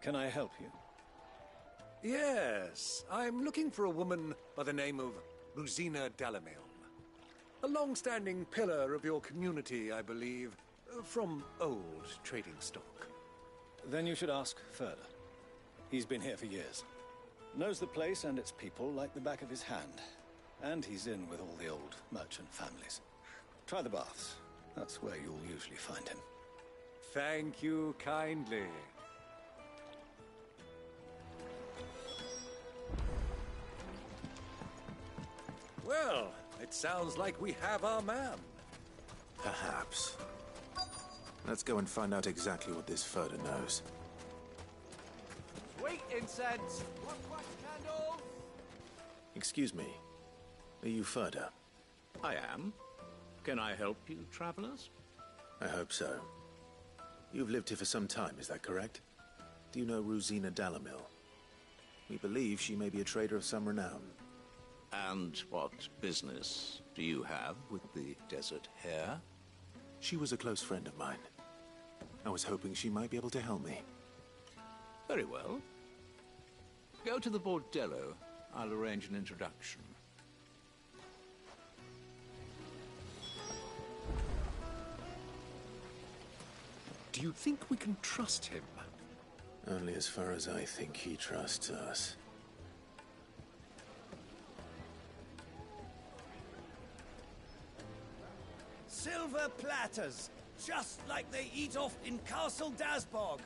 Can I help you? Yes, I'm looking for a woman by the name of Rosina Dalamil. A long-standing pillar of your community, I believe, from old trading stock. Then you should ask further. He's been here for years. Knows the place and its people like the back of his hand. And he's in with all the old merchant families. Try the baths. That's where you'll usually find him. Thank you kindly. Well, it sounds like we have our man. Perhaps. Let's go and find out exactly what this Furter knows. Sweet incense! Wax candles! Excuse me. Are you Furter? I am. Can I help you, travelers? I hope so. You've lived here for some time, is that correct? Do you know Rosina Dalamil? We believe she may be a trader of some renown. And what business do you have with the desert hare? She was a close friend of mine. I was hoping she might be able to help me. Very well. Go to the bordello. I'll arrange an introduction. Do you think we can trust him? Only as far as I think he trusts us. Silver platters, just like they eat off in Castle Dasbog.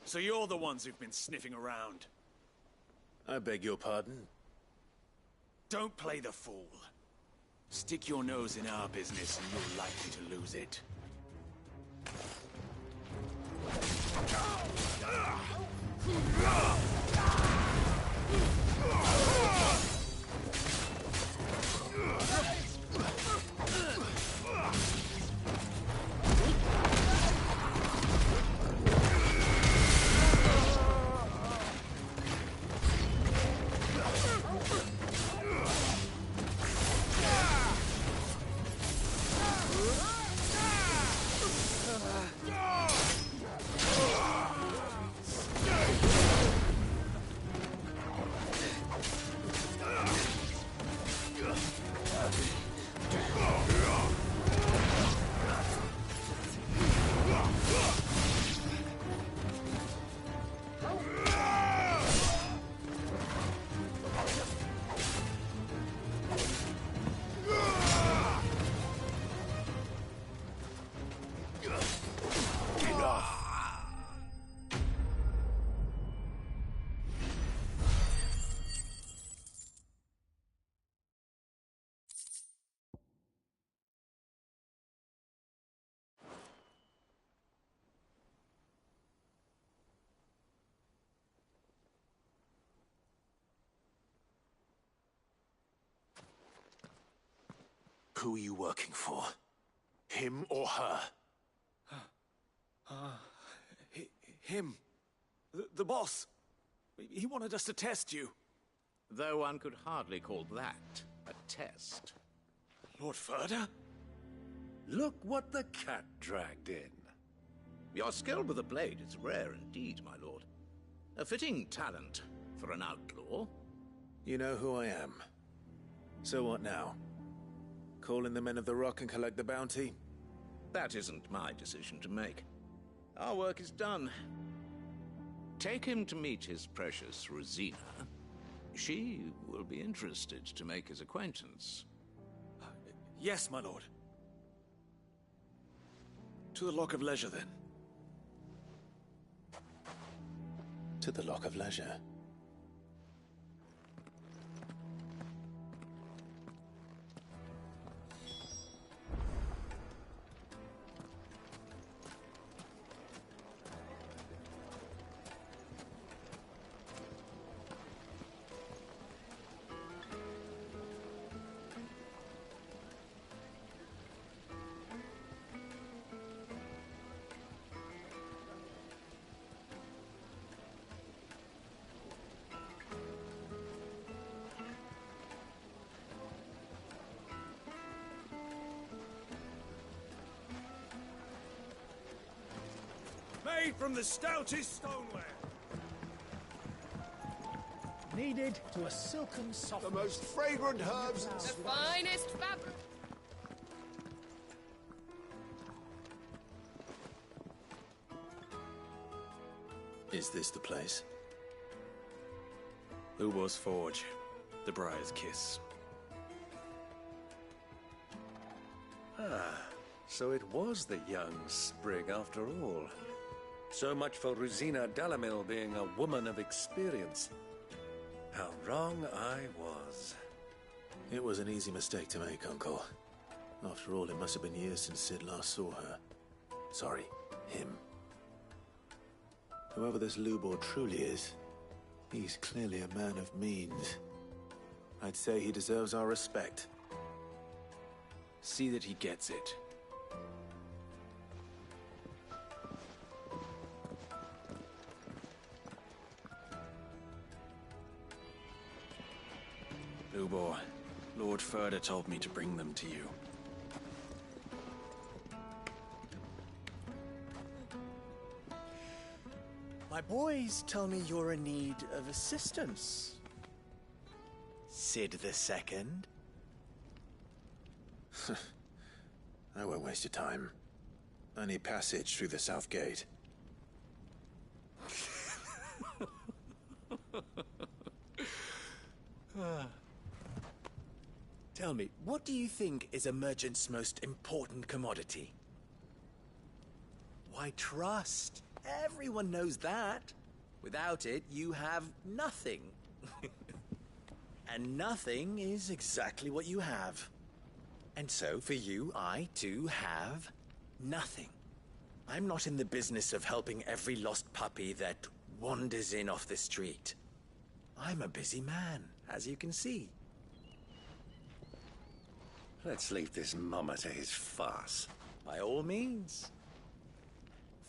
So you're the ones who've been sniffing around. I beg your pardon? Don't play the fool. Stick your nose in our business and you're likely to lose it. Who are you working for? Him or her? Him. The boss. He wanted us to test you. Though one could hardly call that a test. Lord Furter? Look what the cat dragged in. Your skill with a blade is rare indeed, my lord. A fitting talent for an outlaw. You know who I am. So what now? Call in the Men of the Rock and collect the bounty? That isn't my decision to make. Our work is done. Take him to meet his precious Rosina. She will be interested to make his acquaintance. Yes, my lord. To the Lock of Leisure, then. to the Lock of Leisure. Made from the stoutest stoneware. Kneaded to a silken softness. The most fragrant herbs and The finest fabric. Is this the place? Ubor's Forge, the Briar's Kiss. So it was the young sprig after all. So much for Rosina Dalamil being a woman of experience. How wrong I was. It was an easy mistake to make, Uncle. After all, it must have been years since Sid last saw her. Sorry, him. Whoever this Lubor truly is, he's clearly a man of means. I'd say he deserves our respect. See that he gets it. Lubor, Lord Furder told me to bring them to you. My boys tell me you're in need of assistance. Sid the Second? I won't waste your time. I need passage through the south gate. Tell me, what do you think is a merchant's most important commodity? Why, trust. Everyone knows that. Without it, you have nothing. And nothing is exactly what you have. And so, for you, I, too, have nothing. I'm not in the business of helping every lost puppy that wanders in off the street. I'm a busy man, as you can see. Let's leave this mummer to his farce. By all means.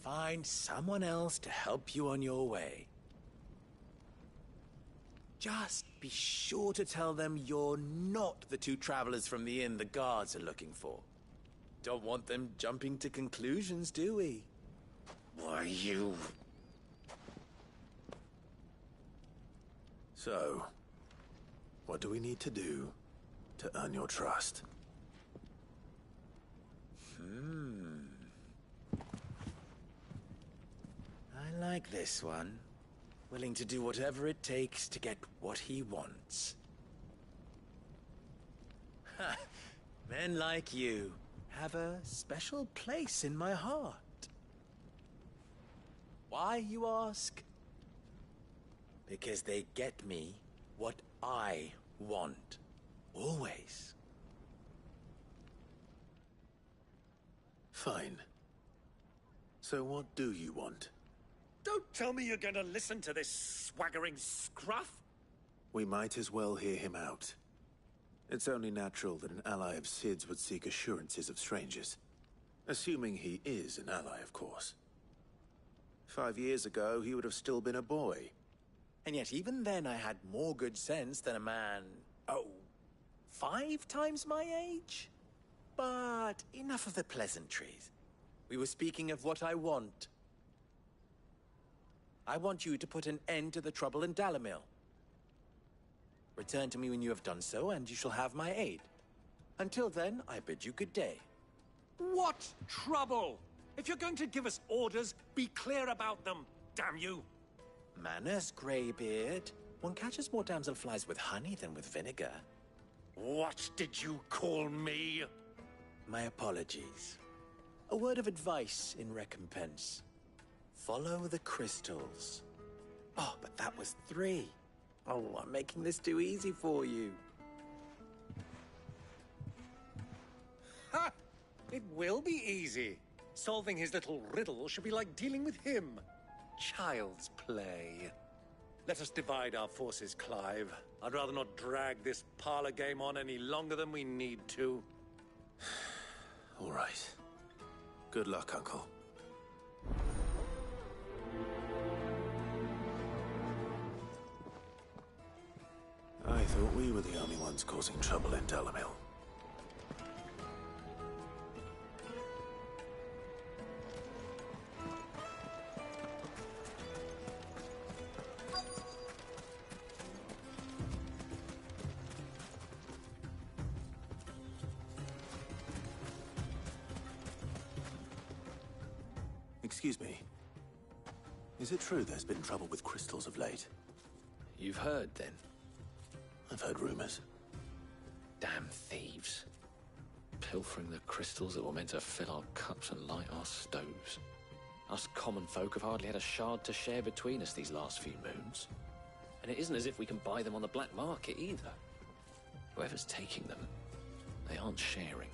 Find someone else to help you on your way. Just be sure to tell them you're not the two travelers from the inn the guards are looking for. Don't want them jumping to conclusions, do we? Why, you... So, what do we need to do to earn your trust? I like this one. Willing to do whatever it takes to get what he wants. Ha! Men like you have a special place in my heart. Why, you ask? Because they get me what I want. Always. Fine. So what do you want? Don't tell me you're going to listen to this swaggering scruff! We might as well hear him out. It's only natural that an ally of Sid's would seek assurances of strangers. Assuming he is an ally, of course. 5 years ago, he would have still been a boy. And yet even then I had more good sense than a man, 5 times my age? But enough of the pleasantries. We were speaking of what I want. I want you to put an end to the trouble in Dalamil. Return to me when you have done so, and you shall have my aid. Until then, I bid you good day. What trouble? If you're going to give us orders, be clear about them, damn you! Manners, Greybeard. One catches more damselflies with honey than with vinegar. What did you call me? My apologies. A word of advice in recompense. Follow the crystals. Oh, but that was 3. Oh, I'm making this too easy for you. Ha! It will be easy. Solving his little riddle should be like dealing with him. Child's play. Let us divide our forces, Clive. I'd rather not drag this parlor game on any longer than we need to. All right. Good luck, Uncle. I thought we were the only ones causing trouble in Dalamil. Excuse me. Is it true there's been trouble with crystals of late? You've heard, then? I've heard rumors. Damn thieves. Pilfering the crystals that were meant to fill our cups and light our stoves. Us common folk have hardly had a shard to share between us these last few moons. And it isn't as if we can buy them on the black market either. Whoever's taking them, they aren't sharing.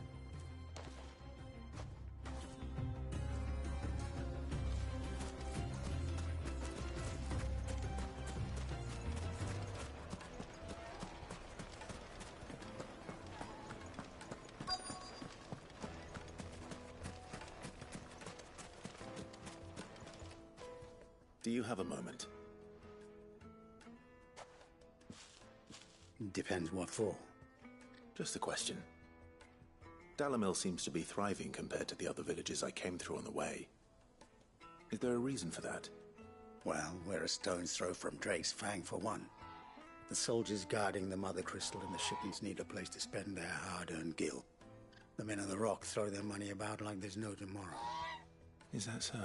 Do you have a moment? Depends what for. Just a question. Dalamil seems to be thriving compared to the other villages I came through on the way. Is there a reason for that? Well, we're a stone's throw from Drake's Fang for one. The soldiers guarding the Mother Crystal and the shipments need a place to spend their hard-earned gil. The men of the Rock throw their money about like there's no tomorrow. Is that so?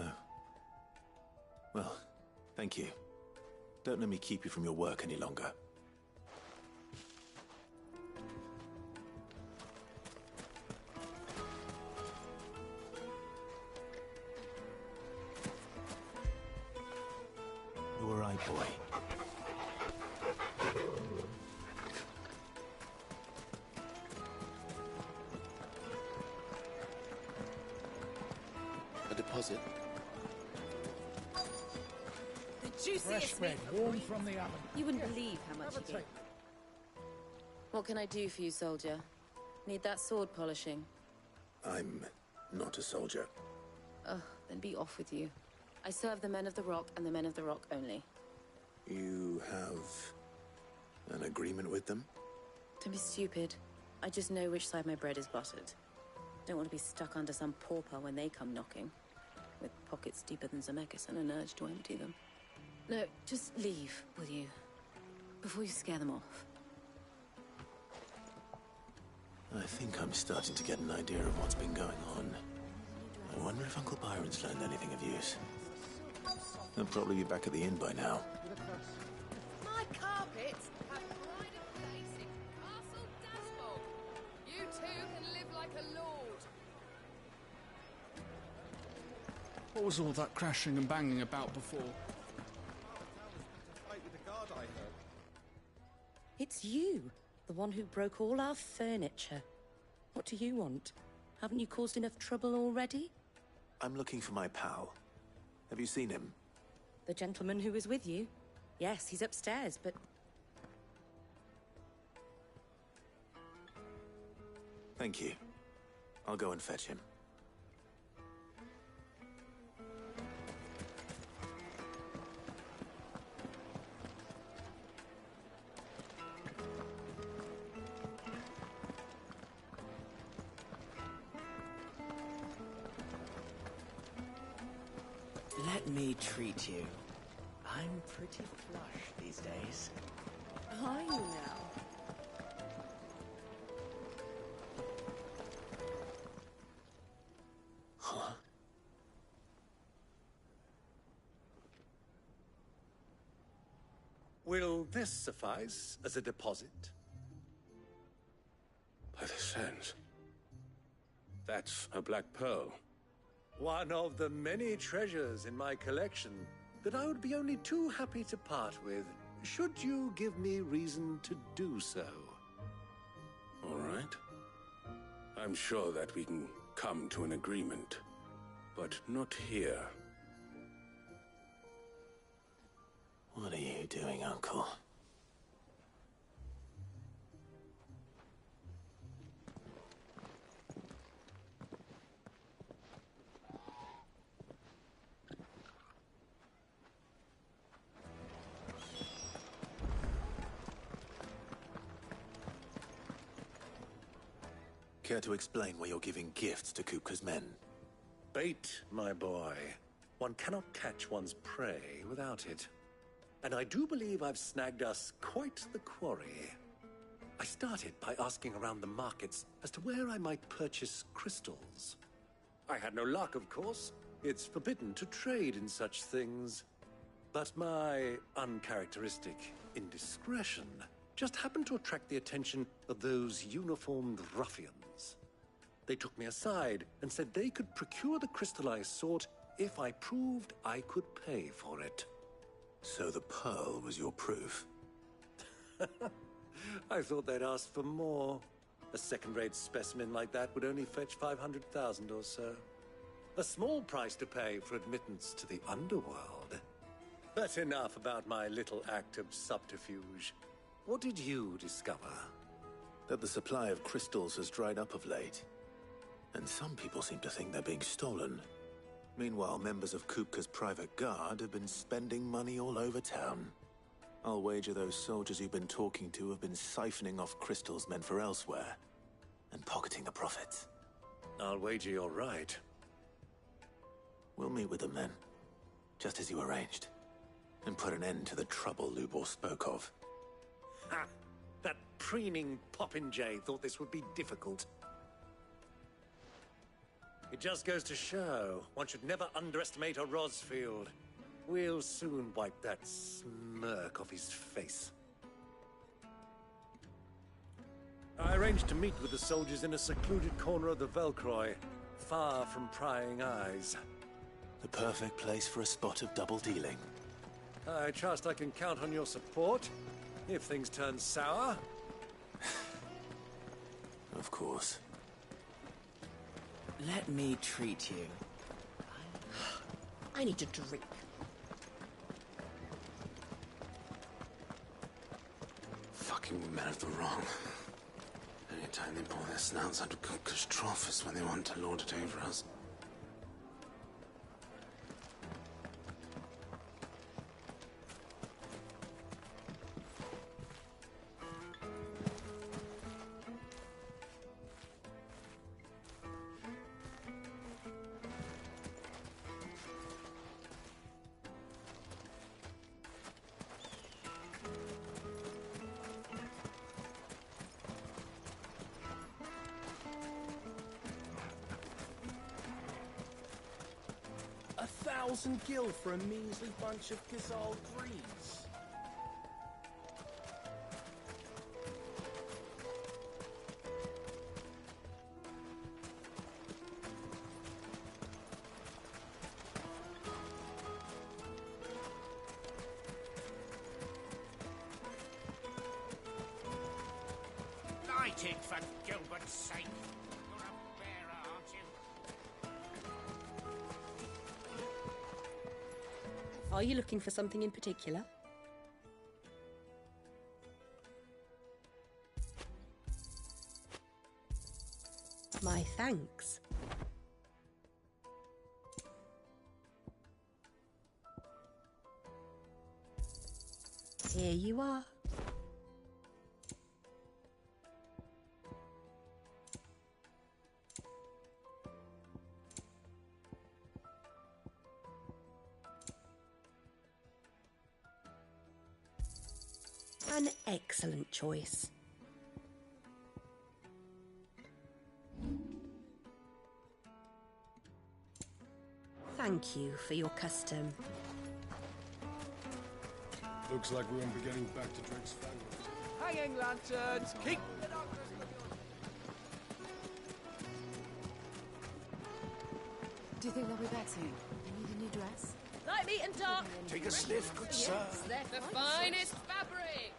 Well, thank you. Don't let me keep you from your work any longer. You all right, boy? A deposit? Fresh bread, warm from the oven. You wouldn't believe how much you get. What can I do for you, soldier? Need that sword polishing? I'm not a soldier. Ugh, then be off with you. I serve the men of the Rock and the men of the Rock only. You have an agreement with them? Don't be stupid. I just know which side my bread is buttered. Don't want to be stuck under some pauper when they come knocking. With pockets deeper than Zemeckis and an urge to empty them. No, just leave, will you? Before you scare them off. I think I'm starting to get an idea of what's been going on. I wonder if Uncle Byron's learned anything of use. He'll probably be back at the inn by now. My carpets have pride of place in Castle Dasbog. You two can live like a lord. What was all that crashing and banging about before? It's you, the one who broke all our furniture. What do you want? Haven't you caused enough trouble already? I'm looking for my pal. Have you seen him? The gentleman who was with you? Yes, he's upstairs, but... Thank you. I'll go and fetch him. Let me treat you. I'm pretty flush these days. Are you now? Huh? Will this suffice as a deposit? By the sands. That's a black pearl. One of the many treasures in my collection. that I would be only too happy to part with, should you give me reason to do so. All right. I'm sure that we can come to an agreement, but not here. What are you doing, Uncle? Care to explain why you're giving gifts to Kupka's men? Bait, my boy. One cannot catch one's prey without it. And I do believe I've snagged us quite the quarry. I started by asking around the markets as to where I might purchase crystals. I had no luck, of course. It's forbidden to trade in such things. But my uncharacteristic indiscretion just happened to attract the attention of those uniformed ruffians. They took me aside and said they could procure the crystal I sought if I proved I could pay for it. So the pearl was your proof? I thought they'd ask for more. A second-rate specimen like that would only fetch 500,000 or so. A small price to pay for admittance to the underworld. But enough about my little act of subterfuge. What did you discover? That the supply of crystals has dried up of late. And some people seem to think they're being stolen. Meanwhile, members of Kupka's private guard have been spending money all over town. I'll wager those soldiers you've been talking to have been siphoning off crystals meant for elsewhere, and pocketing the profits. I'll wager you're right. We'll meet with them then, just as you arranged, and put an end to the trouble Lubor spoke of. Ha! That preening popinjay thought this would be difficult. It just goes to show, one should never underestimate a Rosfield. We'll soon wipe that smirk off his face. I arranged to meet with the soldiers in a secluded corner of the Velcroy, far from prying eyes. The perfect place for a spot of double dealing. I trust I can count on your support, if things turn sour. Of course. Let me treat you. I need a drink. Fucking men of the wrong. Anytime they pull their snouts out of Kupka's trough is when they want to lord it over us. Gil for a measly bunch of Gazal grease. Light it, for Gilbert's sake. You're a bearer, aren't you? Are you looking for something in particular? My thanks. Here you are. An excellent choice. Thank you for your custom. Looks like we won't be getting back to Drake's family. Hanging lanterns, keep... Do you think they'll be back soon? They need a new dress? Light meat and dark. Take a sniff, good sir. Yes, they're the finest fabrics.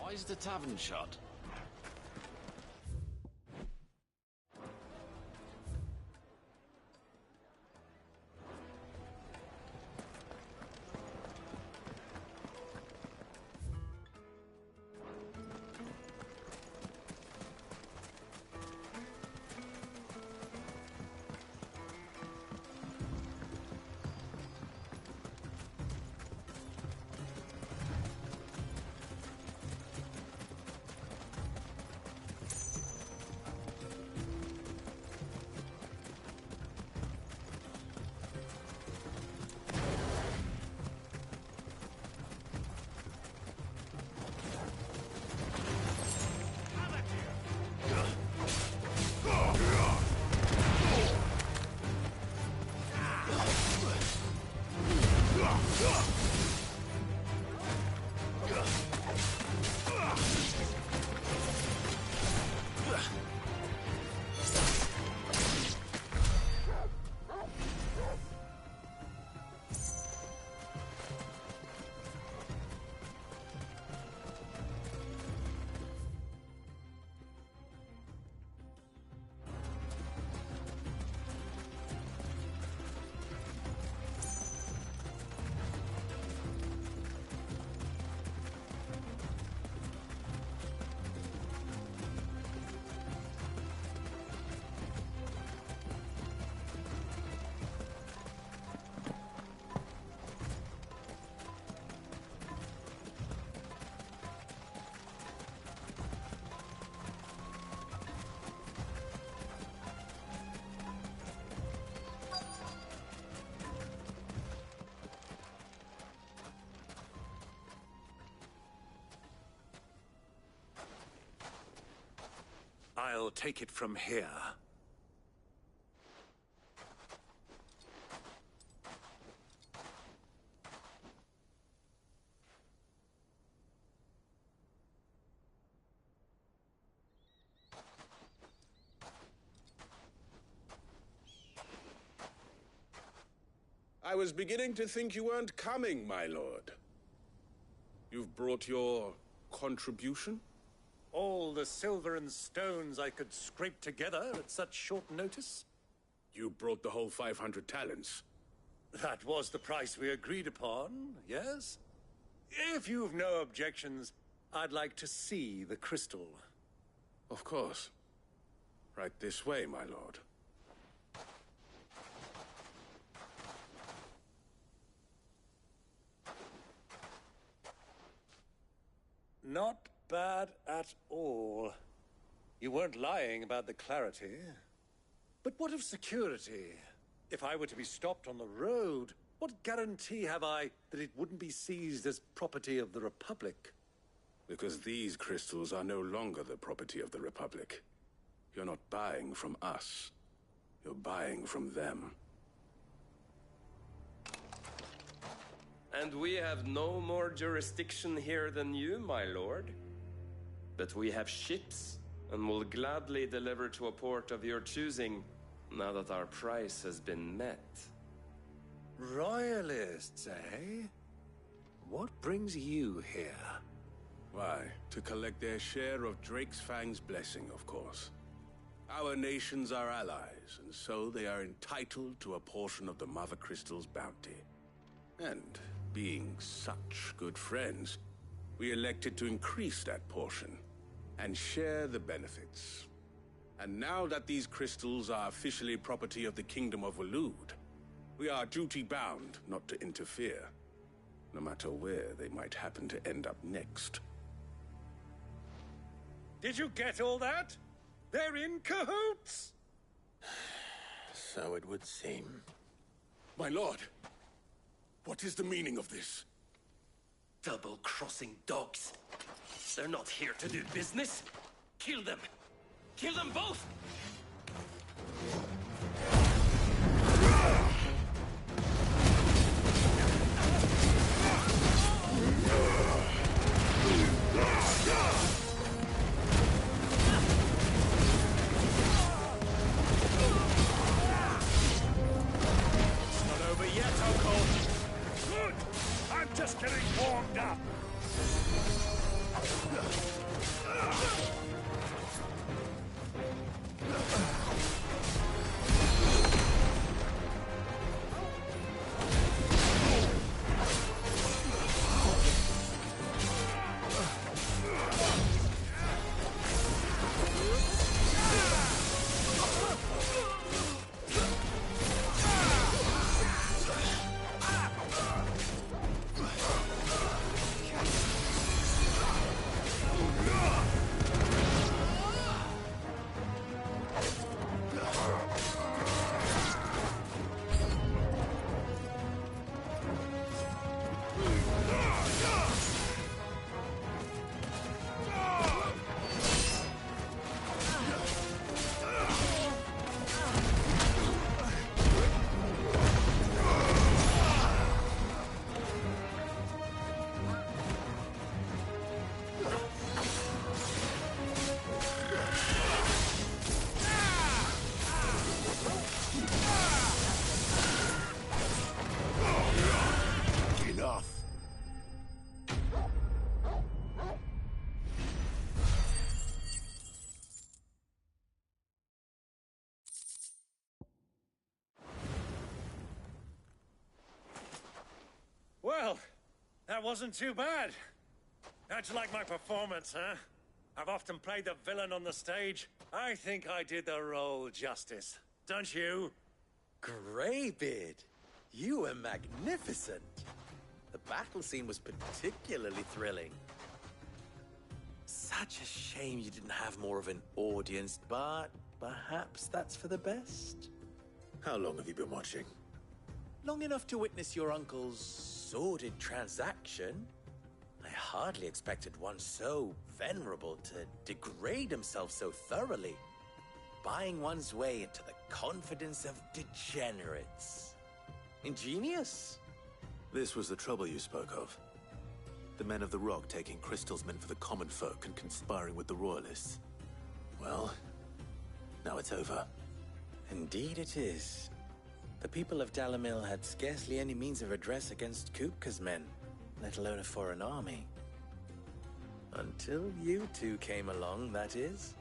Why is the tavern shut? I'll take it from here. I was beginning to think you weren't coming, my lord. You've brought your contribution? All the silver and stones I could scrape together at such short notice? You brought the whole 500 talents. That was the price we agreed upon, yes? If you've no objections, I'd like to see the crystal. Of course. Right this way, my lord. Not bad at all. You weren't lying about the clarity. But what of security? If I were to be stopped on the road, what guarantee have I that it wouldn't be seized as property of the Republic? Because these crystals are no longer the property of the Republic. You're not buying from us. You're buying from them. And we have no more jurisdiction here than you, my lord. But we have ships, and will gladly deliver to a port of your choosing, now that our price has been met. Royalists, eh? What brings you here? Why, to collect their share of Drake's Fang's blessing, of course. Our nations are allies, and so they are entitled to a portion of the Mother Crystal's bounty. And being such good friends, we elected to increase that portion and share the benefits. And now that these crystals are officially property of the Kingdom of Waloed, we are duty-bound not to interfere, no matter where they might happen to end up next. Did you get all that? They're in cahoots! So it would seem. My lord, what is the meaning of this? Double-crossing dogs. They're not here to do business. Kill them! Kill them both! Not over yet, Uncle. Good! I'm just getting warmed up. Well, that wasn't too bad. How'd you like my performance, huh? I've often played the villain on the stage. I think I did the role justice. Don't you? Greybeard, you were magnificent. The battle scene was particularly thrilling. Such a shame you didn't have more of an audience, but perhaps that's for the best. How long have you been watching? Long enough to witness your uncle's sordid transaction. I hardly expected one so venerable to degrade himself so thoroughly, buying one's way into the confidence of degenerates. Ingenious. This was the trouble you spoke of. The men of the Rock taking crystals meant for the common folk and conspiring with the Royalists. Well, now it's over. Indeed it is. The people of Dalamil had scarcely any means of redress against Kupka's men, let alone a foreign army. Until you two came along, that is.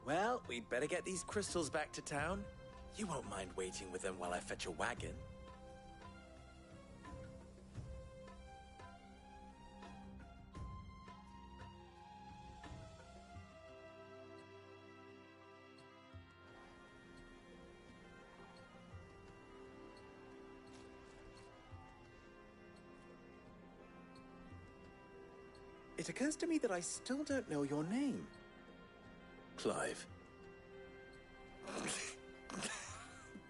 Well, we'd better get these crystals back to town. You won't mind waiting with them while I fetch a wagon. It occurs to me that I still don't know your name. Clive.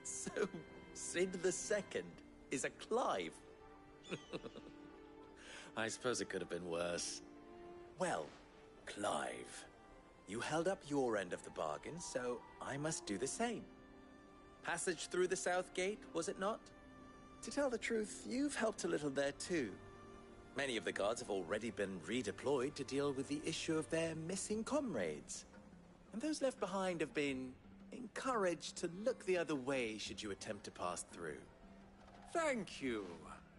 So, Sid the Second is a Clive. I suppose it could have been worse. Well, Clive, you held up your end of the bargain, so I must do the same. Passage through the South Gate, was it not? To tell the truth, you've helped a little there too. Many of the guards have already been redeployed to deal with the issue of their missing comrades. And those left behind have been encouraged to look the other way should you attempt to pass through. Thank you.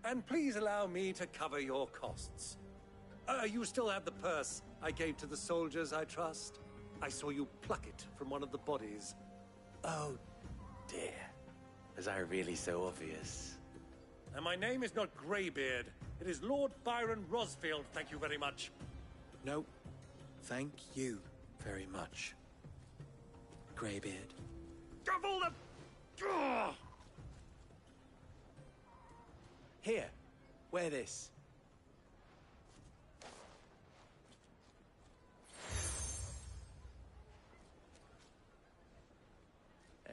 And please allow me to cover your costs. You still have the purse I gave to the soldiers, I trust? I saw you pluck it from one of the bodies. Oh, dear. Was I really so obvious? And my name is not Greybeard. It is Lord Byron Rosfield, thank you very much. No, thank you very much, Greybeard. Double the... Ugh! Here, wear this.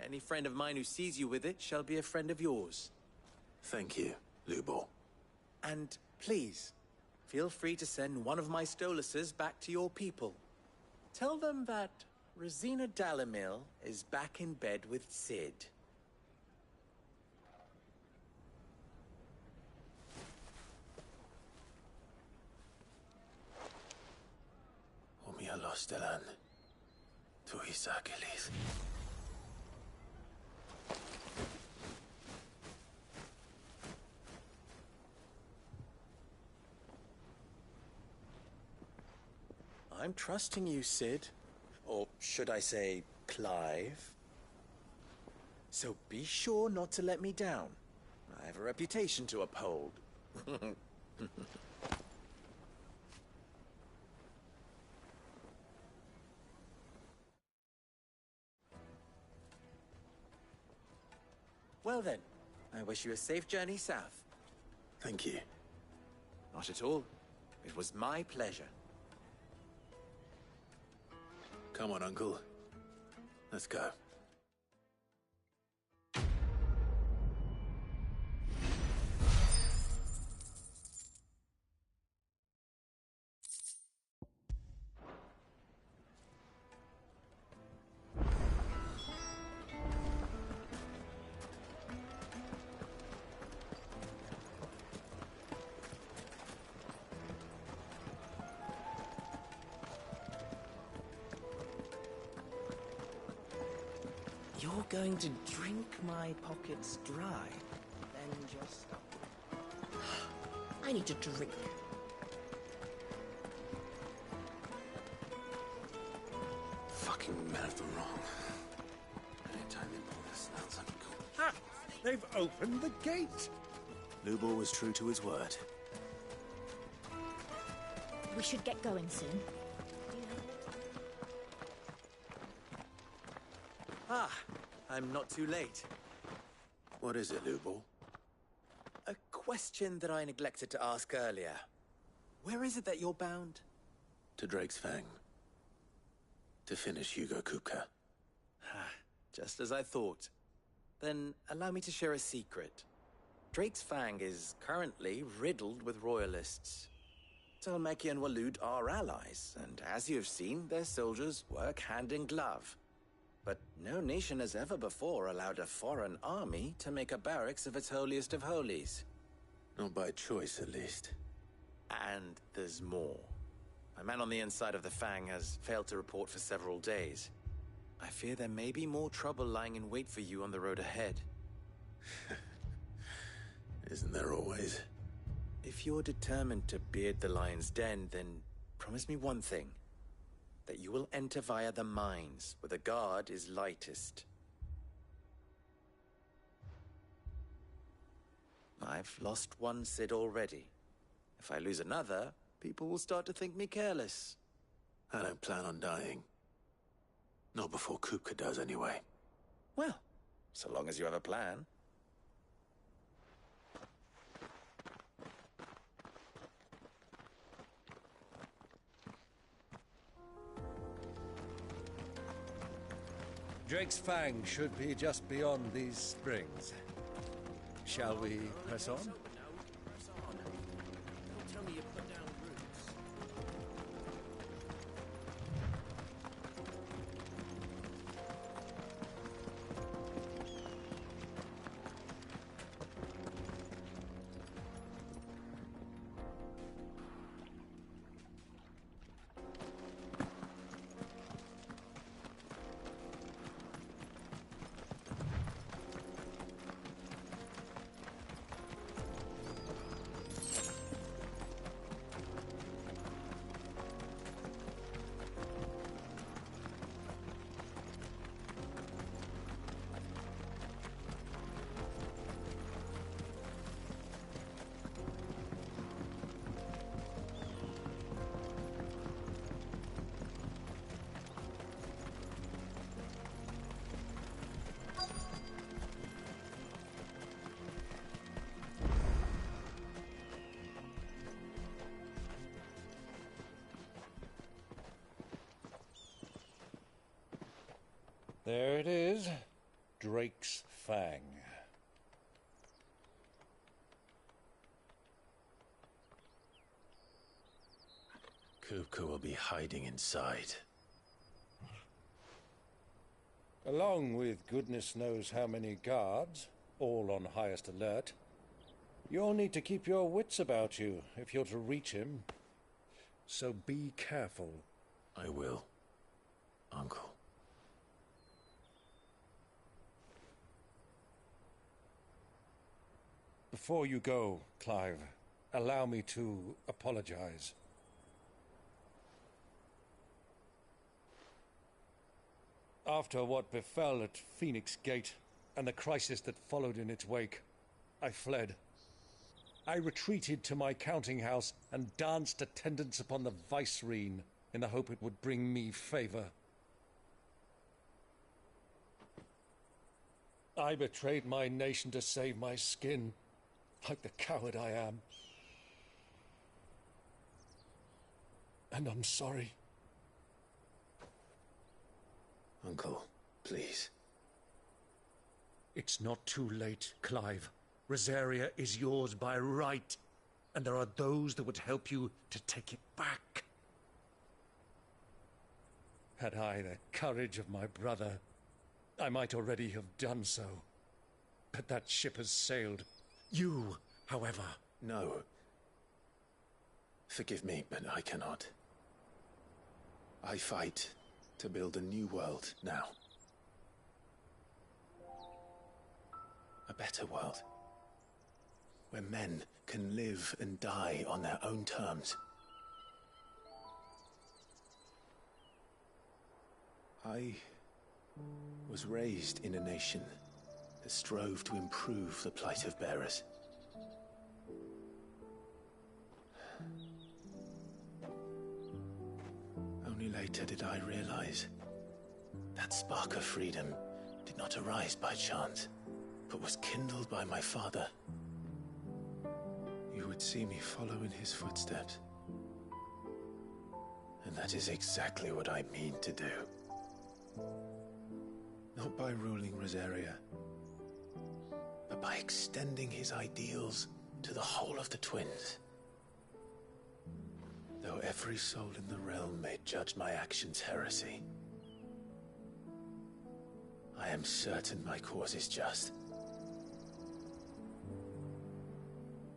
Any friend of mine who sees you with it shall be a friend of yours. Thank you, Lubor. And please, feel free to send one of my Stoluses back to your people. Tell them that Rosina Dalamil is back in bed with Sid. Omia Lostelan. Tuisa Achilles. I'm trusting you, Sid. Or should I say, Clive? So be sure not to let me down. I have a reputation to uphold. Well then, I wish you a safe journey south. Thank you. Not at all. It was my pleasure. Come on, Uncle. Let's go. You're going to drink my pockets dry, then just... I need to drink. Fucking men of the wrong. Anytime they pull this nonsense, Ha! They've opened the gate! Lubor was true to his word. We should get going soon. Ah, I'm not too late. What is it, Lubor? A question that I neglected to ask earlier. Where is it that you're bound? To Drake's Fang. To finish Hugo Kupka. Just as I thought. Then allow me to share a secret. Drake's Fang is currently riddled with royalists. Talmeki and Walud are allies, and as you've seen, their soldiers work hand in glove. But no nation has ever before allowed a foreign army to make a barracks of its holiest of holies. Not by choice, at least. And there's more. A man on the inside of the Fang has failed to report for several days. I fear there may be more trouble lying in wait for you on the road ahead. Isn't there always? If you're determined to beard the lion's den, then promise me one thing. That you will enter via the mines, where the guard is lightest. I've lost one Cid already. If I lose another, people will start to think me careless. I don't plan on dying. Not before Kupka does, anyway. Well, so long as you have a plan. Drake's Fang should be just beyond these springs. Shall we press on? There it is, Drake's Fang. Kupka will be hiding inside. Along with goodness knows how many guards, all on highest alert. You'll need to keep your wits about you if you're to reach him. So be careful. I will, Uncle. Before you go, Clive, allow me to apologize. After what befell at Phoenix Gate and the crisis that followed in its wake, I fled. I retreated to my counting house and danced attendance upon the vicereine in the hope it would bring me favor. I betrayed my nation to save my skin, like the coward I am. And I'm sorry. Uncle, please. It's not too late, Clive. Rosaria is yours by right, and there are those that would help you to take it back. Had I the courage of my brother, I might already have done so. But that ship has sailed. You, however... No. Forgive me, but I cannot. I fight to build a new world now. A better world. Where men can live and die on their own terms. I was raised in a nation that strove to improve the plight of bearers. Only later did I realize that spark of freedom did not arise by chance, but was kindled by my father. You would see me follow in his footsteps. And that is exactly what I mean to do. Not by ruling Rosaria, but by extending his ideals to the whole of the twins. Though every soul in the realm may judge my actions heresy, I am certain my cause is just.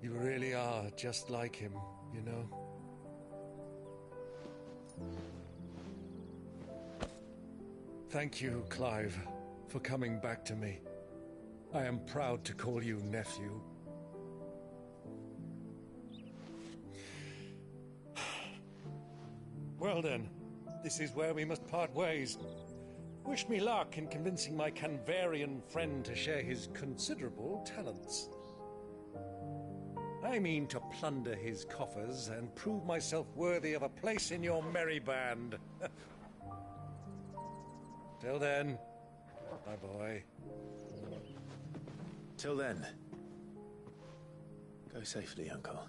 You really are just like him, you know? Thank you, Clive, for coming back to me. I am proud to call you nephew. Well then, this is where we must part ways. Wish me luck in convincing my Canvarian friend to share his considerable talents. I mean to plunder his coffers and prove myself worthy of a place in your merry band. Till then, my boy. Till then, go safely, Uncle.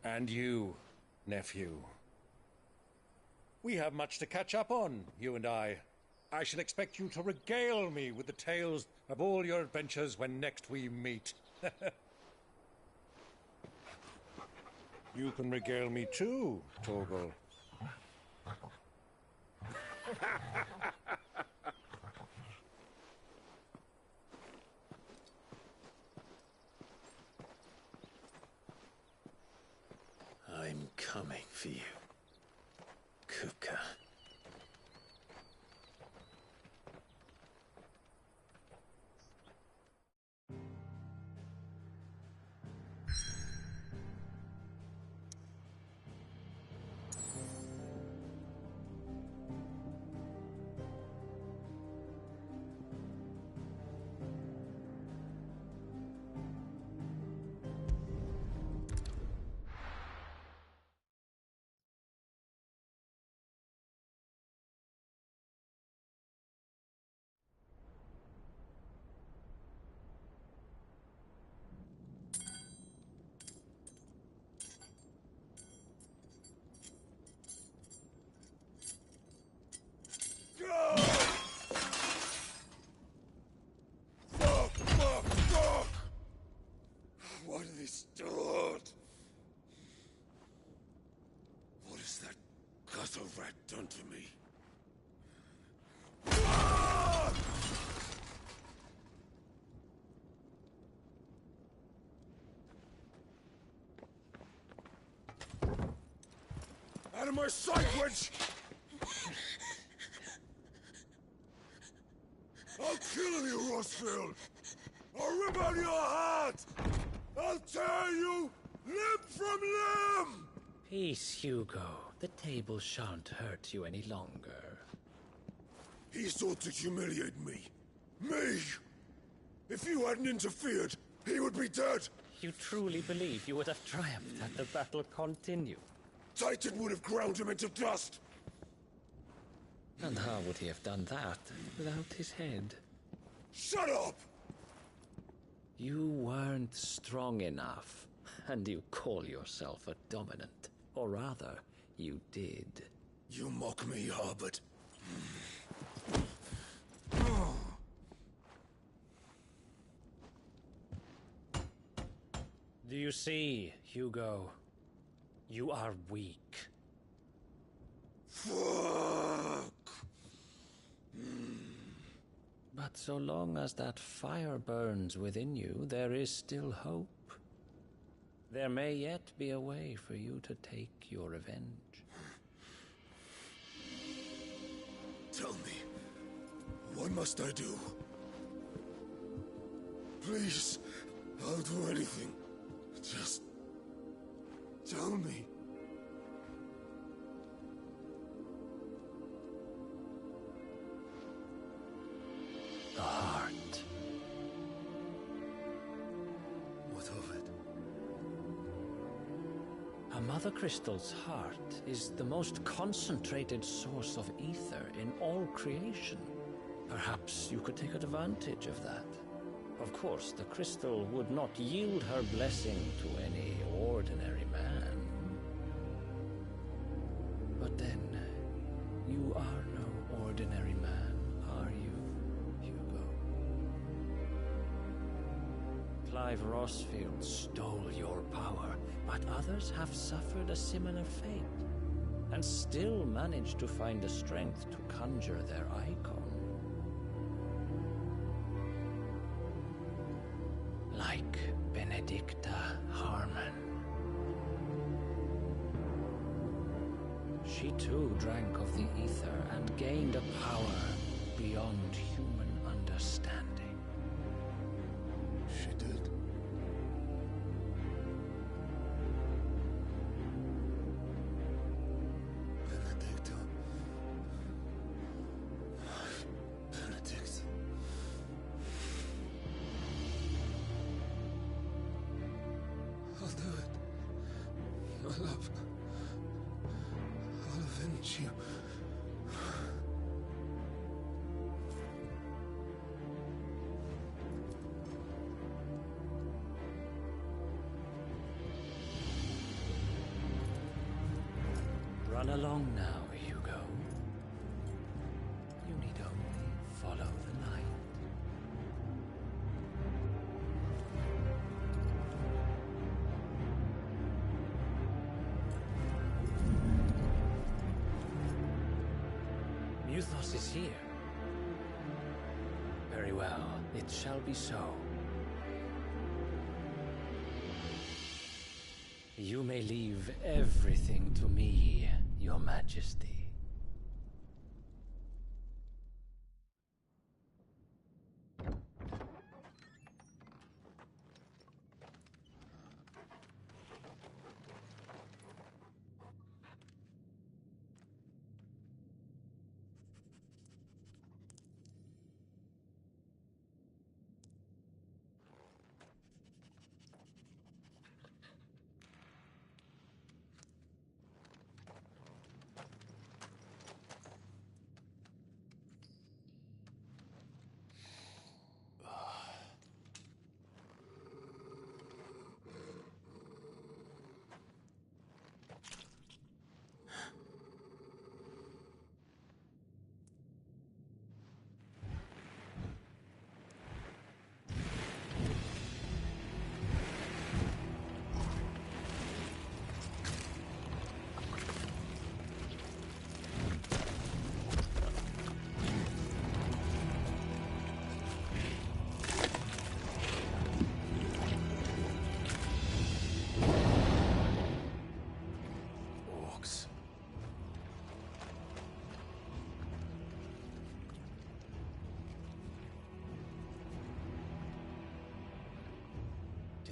And you, nephew. We have much to catch up on, you and I. I shall expect you to regale me with the tales of all your adventures when next we meet. You can regale me too, Torgal. I'm coming for you, Kupka. What have they stored? What has that gutter rat done to me? Out of my sight, witch! I'll kill you, Rossfield! I'll rip out your heart! I'll tear you limb from limb! Peace, Hugo. The table shan't hurt you any longer. He sought to humiliate me. Me! If you hadn't interfered, he would be dead! You truly believe you would have triumphed had the battle continued? Titan would have ground him into dust! And how would he have done that without his head? Shut up! You weren't strong enough, and you call yourself a dominant. Or rather, you did. You mock me, Harbert. Do you see, Hugo? You are weak. Fuck! But so long as that fire burns within you, there is still hope. There may yet be a way for you to take your revenge. Tell me, what must I do? Please, I'll do anything. Just tell me. The heart. What of it? A mother crystal's heart is the most concentrated source of ether in all creation. Perhaps you could take advantage of that. Of course, the crystal would not yield her blessing to any ordinary man. But then, you are no ordinary man, are you, Hugo? Clive Rossfield stole your power, but others have suffered a similar fate, and still managed to find the strength to conjure their icon. Like Benedicta Harmon. She too drank of the ether and gained a power beyond human understanding. She did. Benedicta. Benedict. I'll do it. My love. I'll avenge you. Run along now, Hugo. You need only follow the light. Muthos is here. Very well, it shall be so. You may leave everything to me, Your Majesty.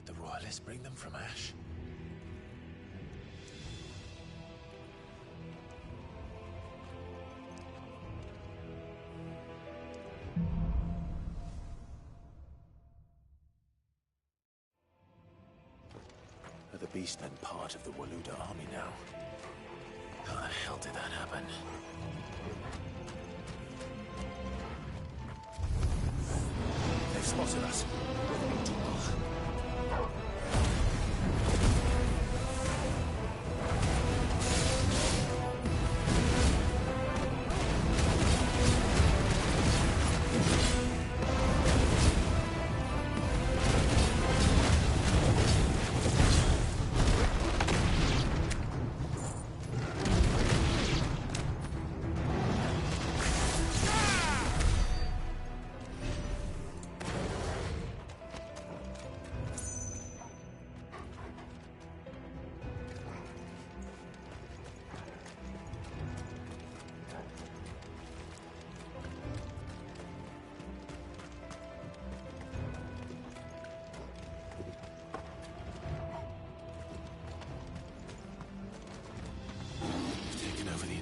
The Royalists bring them from Ash? Are the Beastmen part of the Waluda army now? How the hell did that happen? They've spotted us.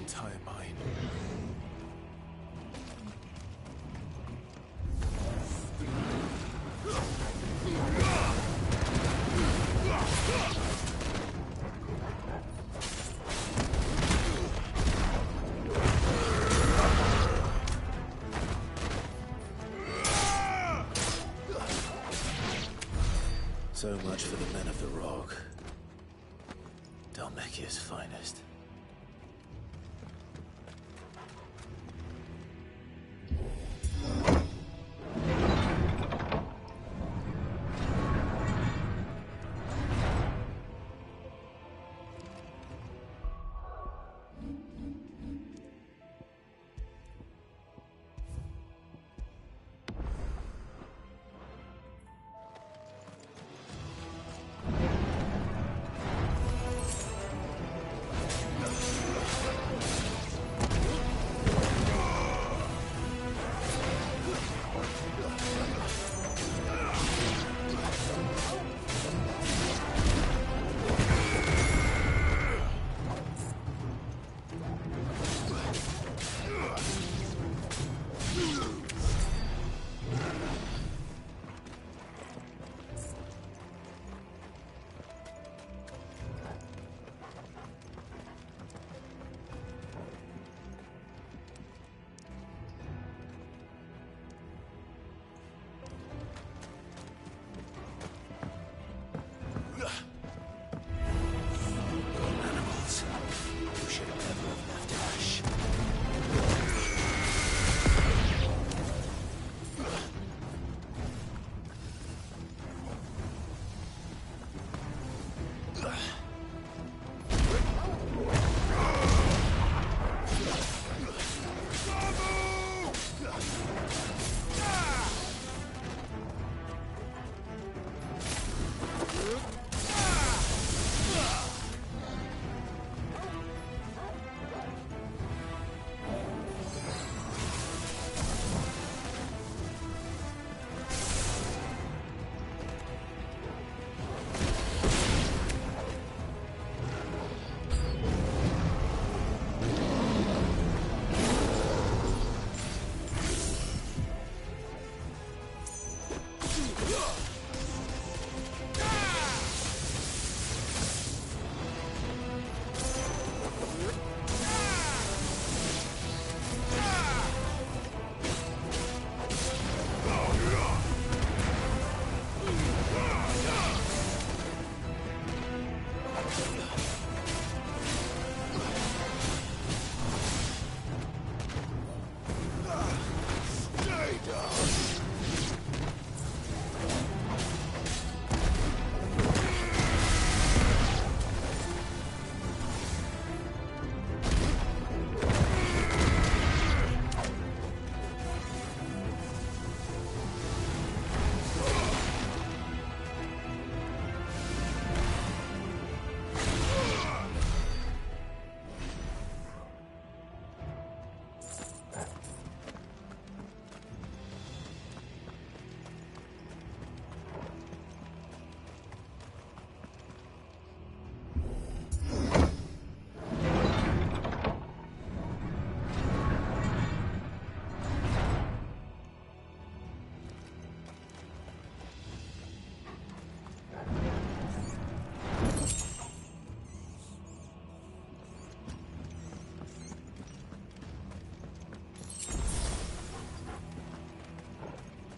Entire mine. So much for the men of the Rock. Dhalmekia's finest.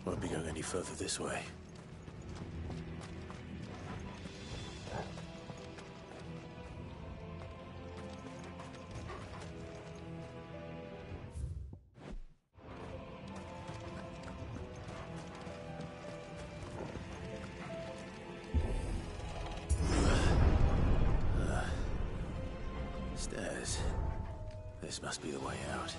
Won't be going any further this way. Stairs. This must be the way out.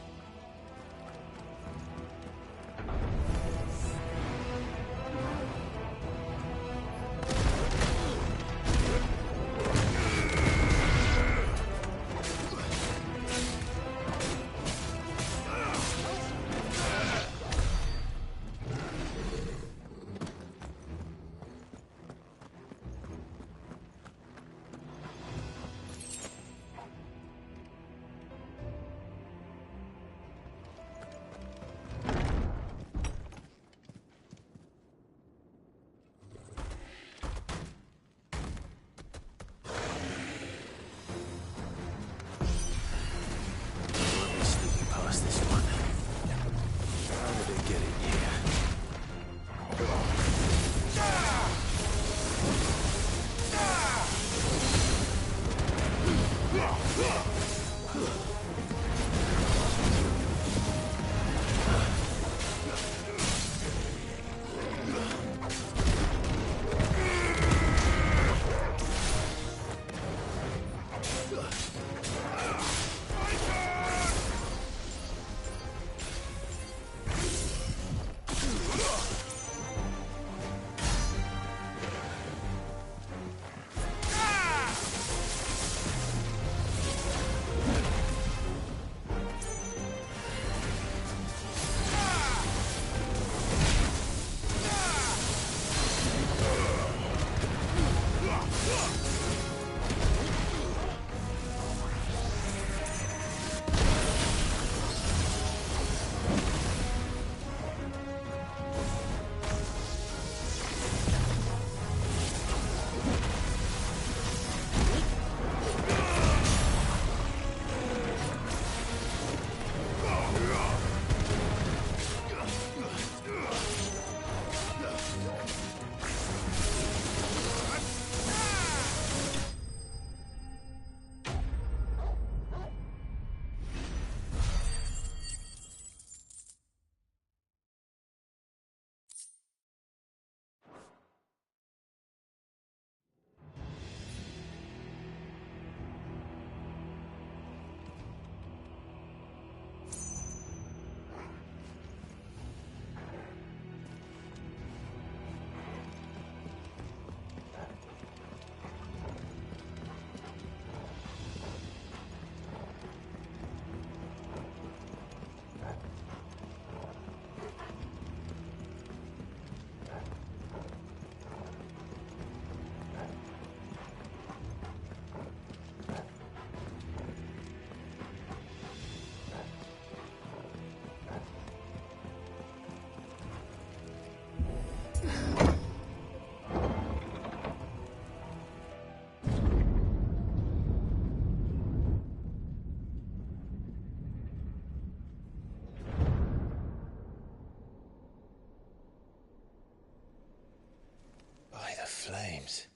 Flames.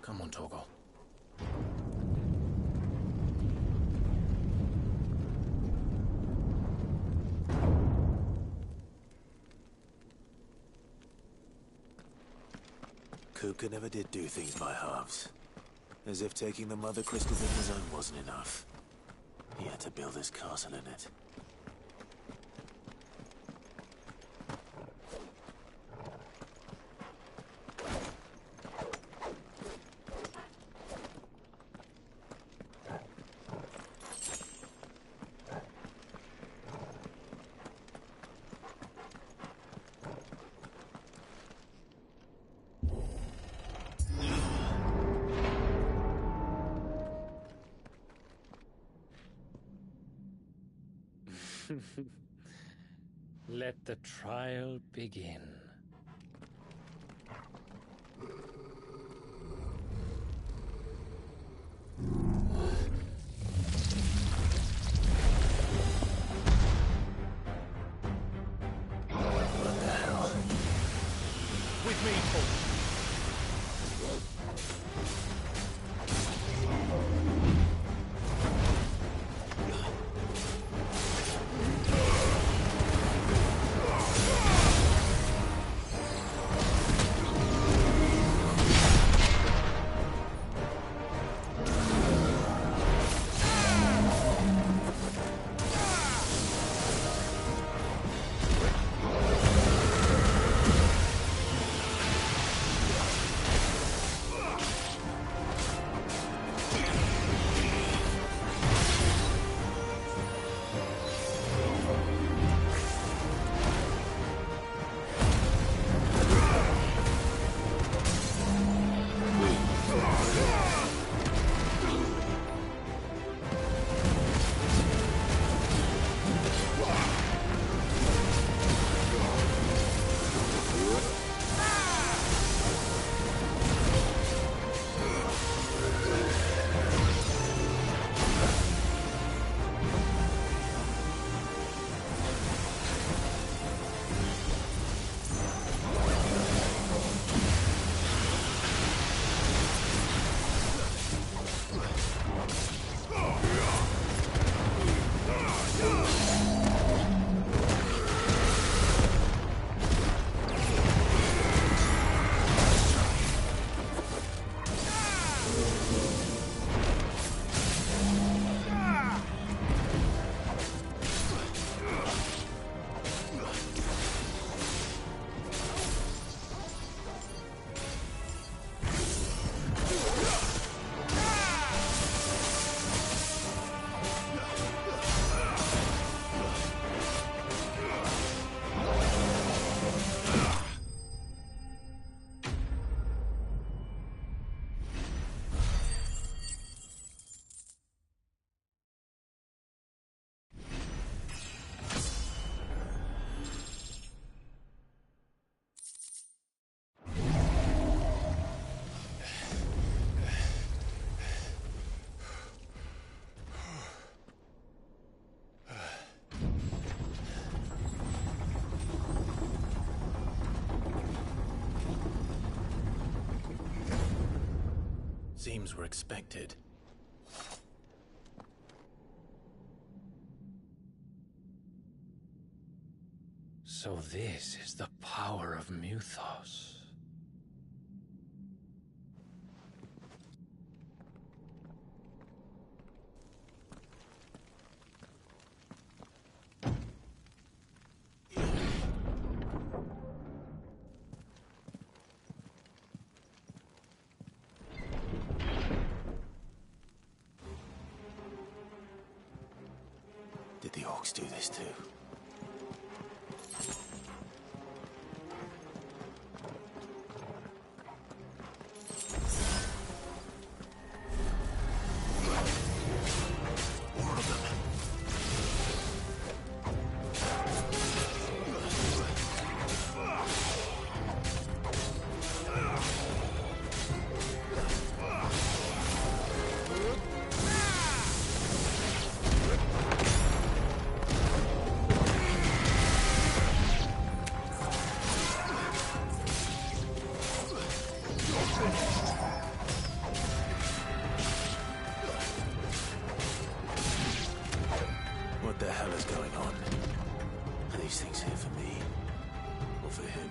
Come on, Torgal. Kuka never did do things by halves. As if taking the mother crystals in his own wasn't enough. He had to build his castle in it. Let the trial begin. What the hell? With me, Paul. Seems we're expected. So this is the power of Mythos. Did the orcs do this too? More of them. What the hell is going on? Are these things here for me? Or for him?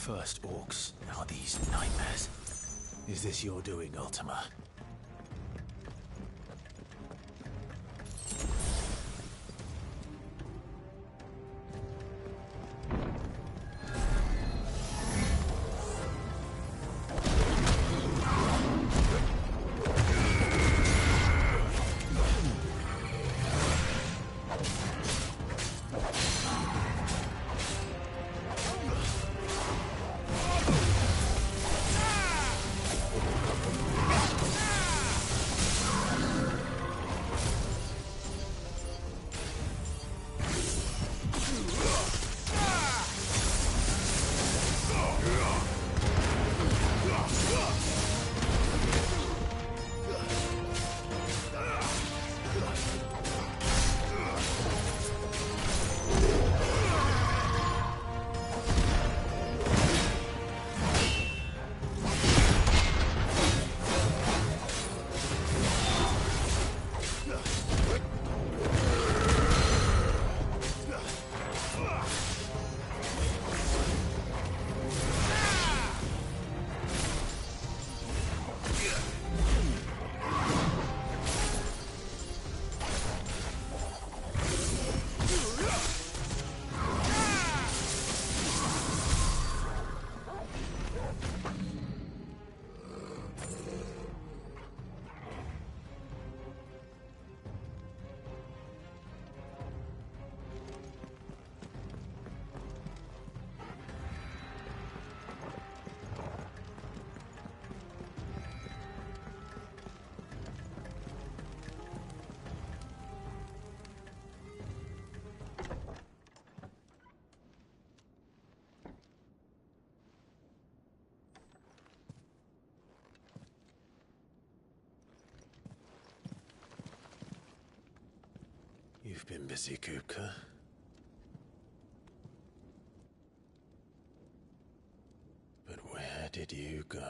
First orcs, now these nightmares. Is this your doing, Ultima? You've been busy, Kupka. But where did you go?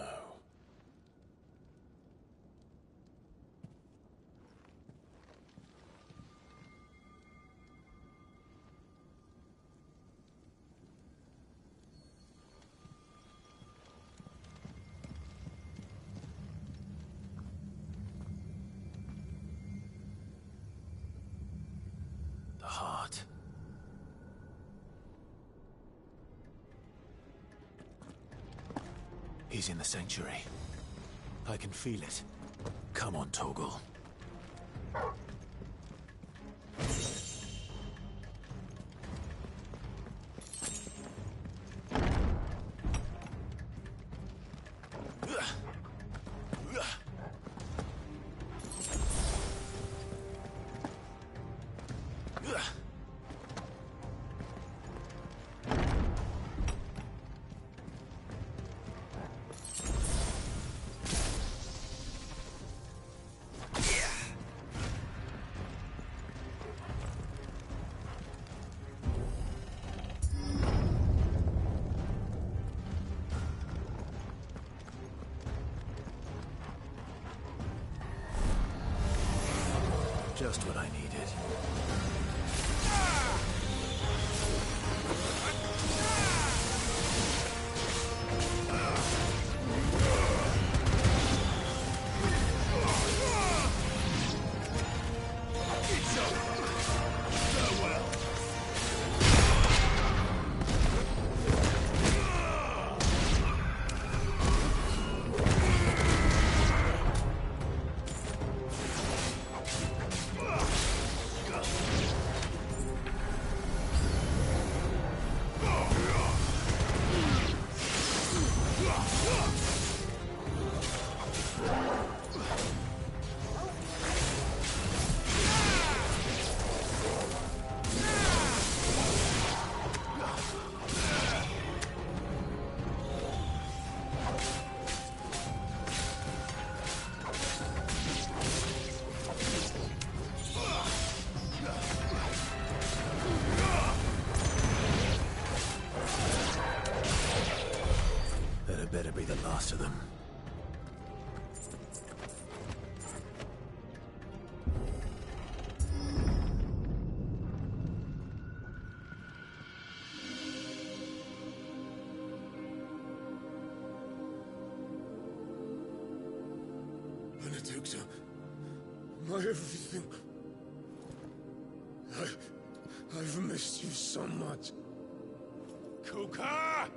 The heart. He's in the sanctuary. I can feel it. Come on, Torgal. Just what I needed. Go. Benedicta. My everything. I've missed you so much. Kuka!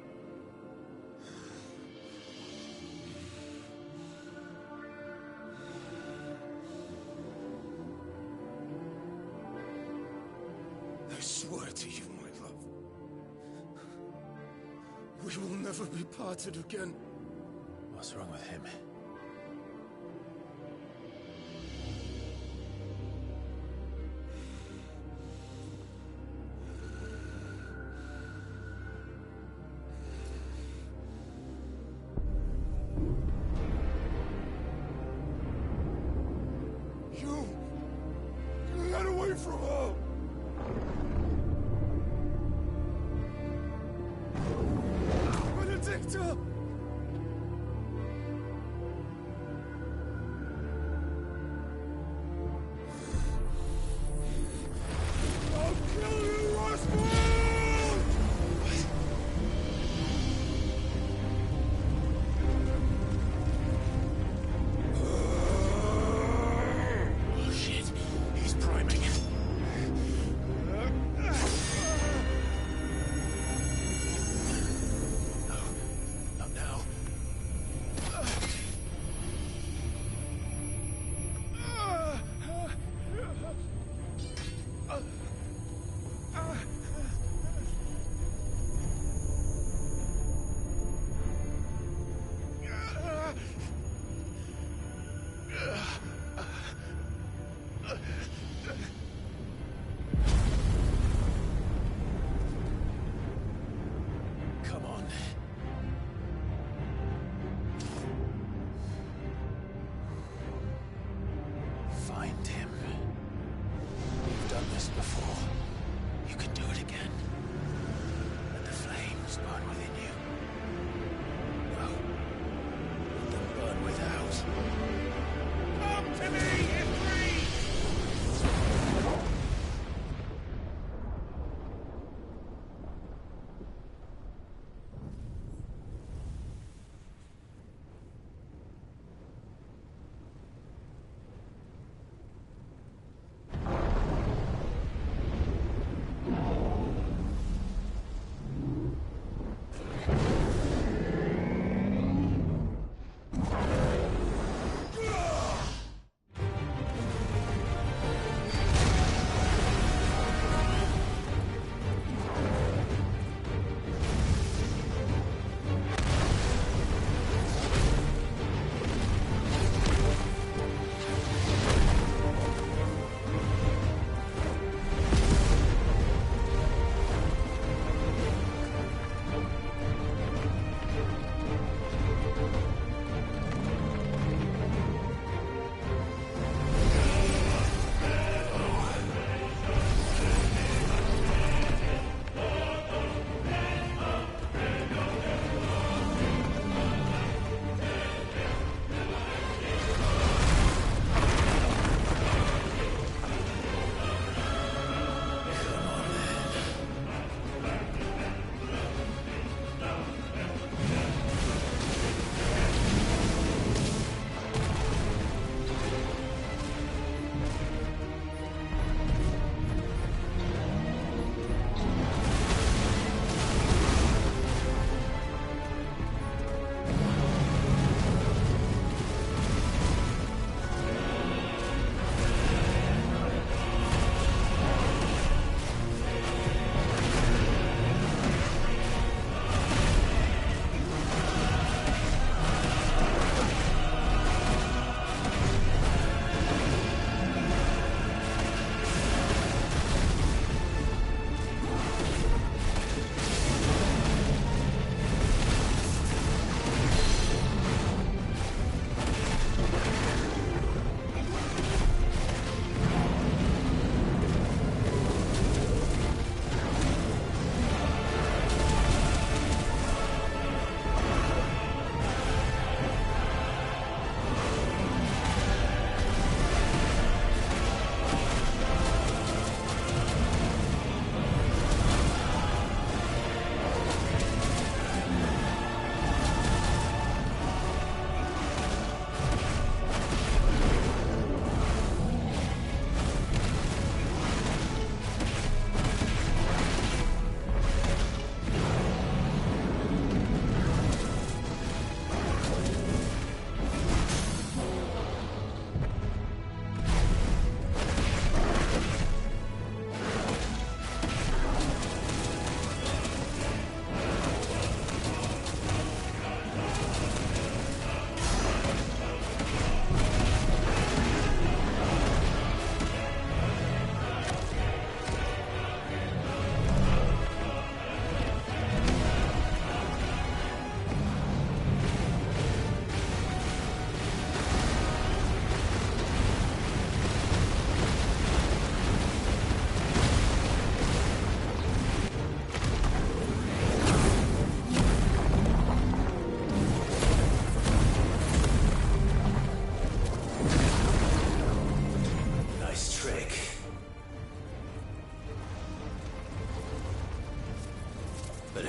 I swear to you, my love. We will never be parted again. What's wrong with him? You got away from her! Benedicta! I'll kill you, Roswell! Oh shit, he's priming. No, not now. Come on. Find him. You've done this before. You can do it again. Let the flames burn within you. No. Let them burn without. Come to me, Ifrit!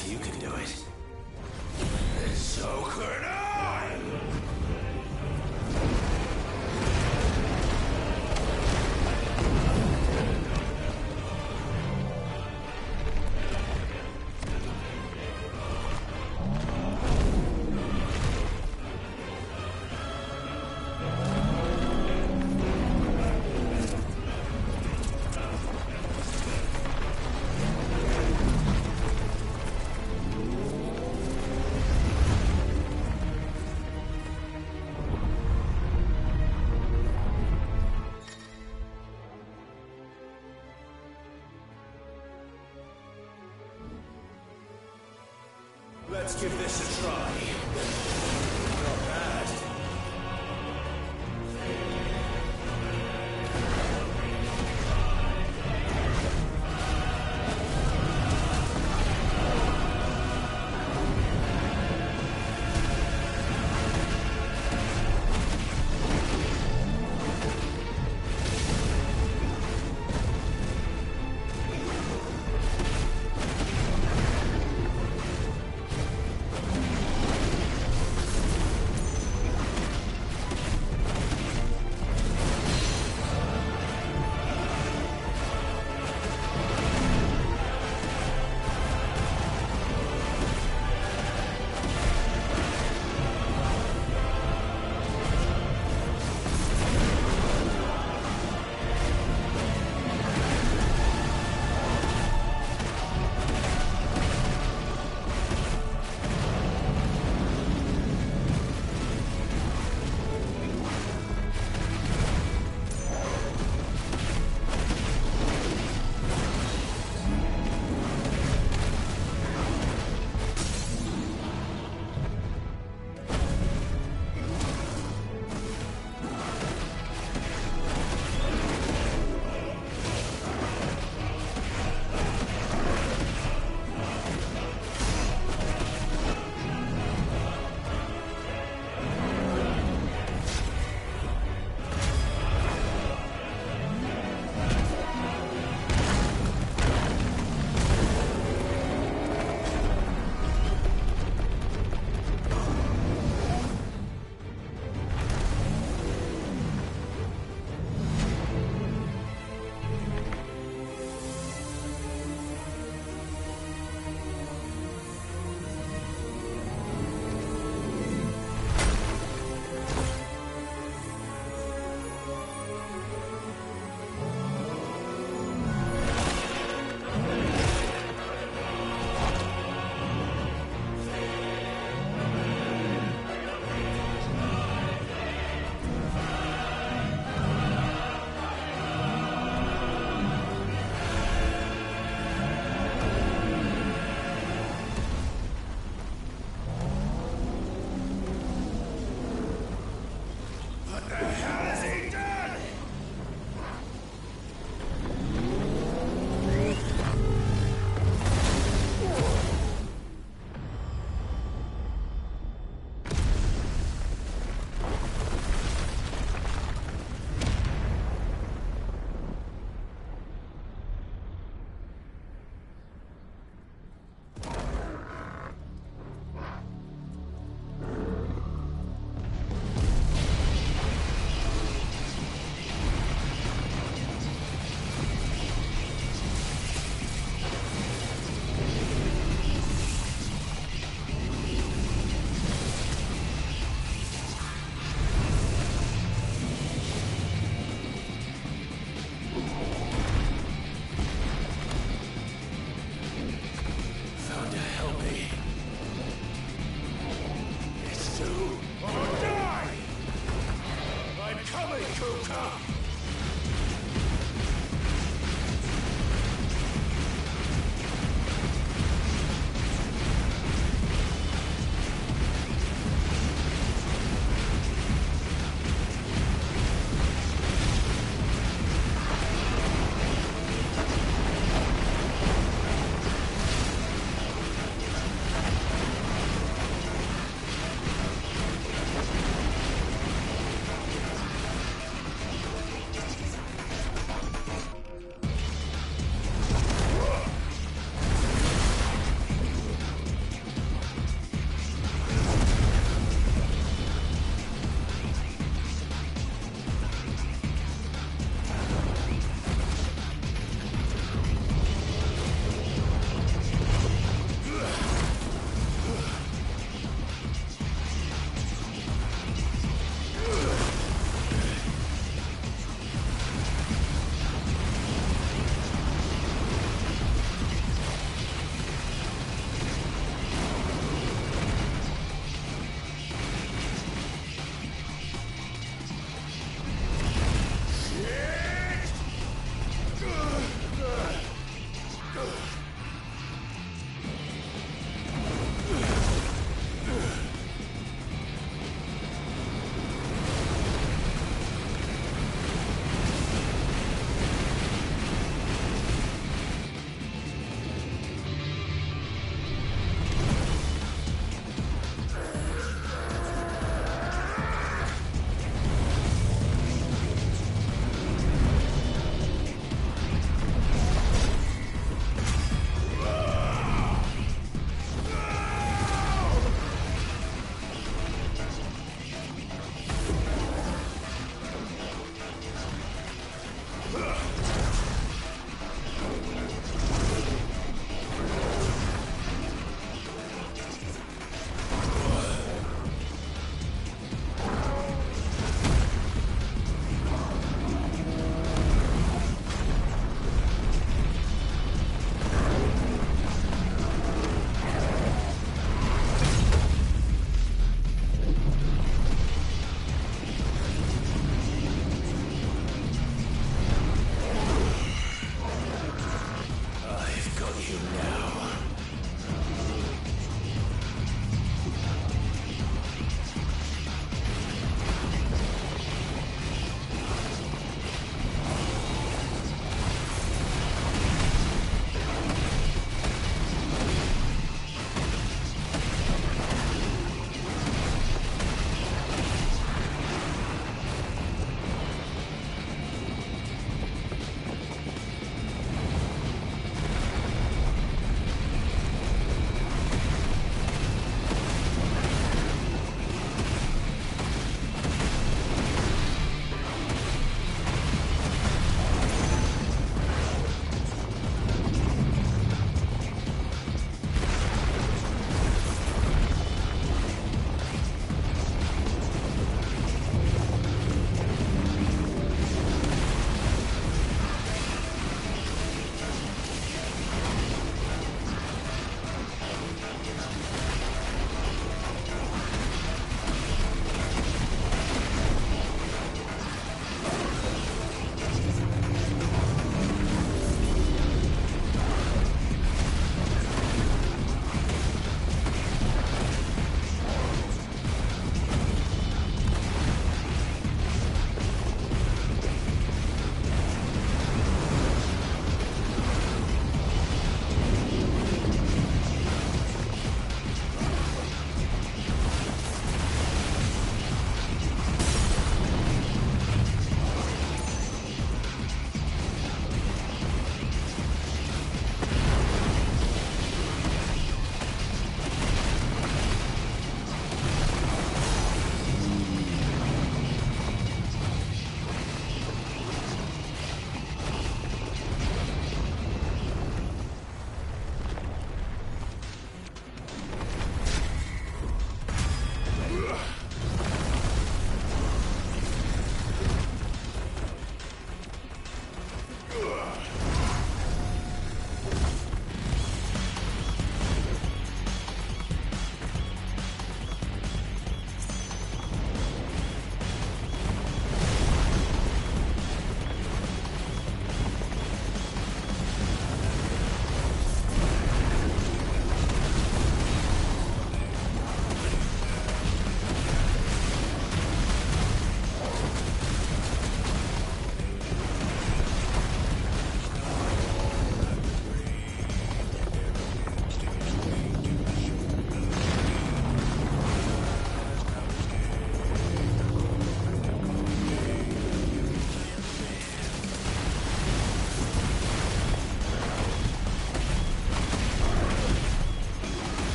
If you can do it, So could I! Let's give this a try. Not bad.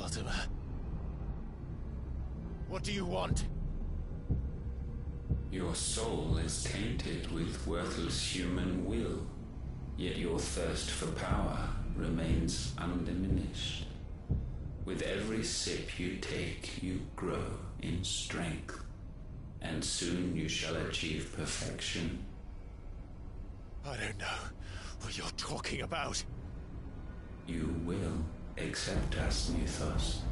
Mortimer. What do you want? Your soul is tainted with worthless human will, yet your thirst for power remains undiminished. With every sip you take, you grow in strength, and soon you shall achieve perfection. I don't know what you're talking about. You will accept us, Mythos.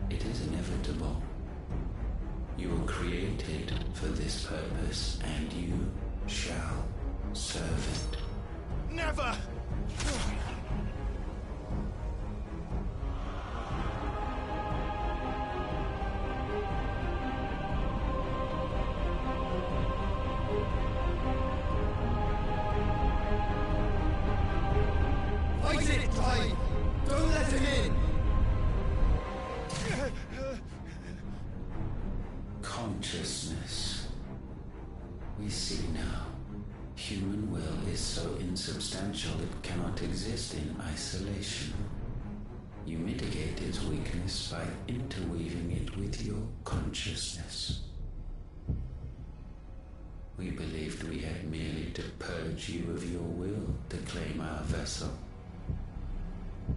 It is inevitable. You were created for this purpose, and you shall serve it. Never! Fight it, Clive! Don't let him in! Consciousness. We see now. Human will is so insubstantial it cannot exist in isolation. You mitigate its weakness by interweaving it with your consciousness. We believed we had merely to purge you of your will to claim our vessel.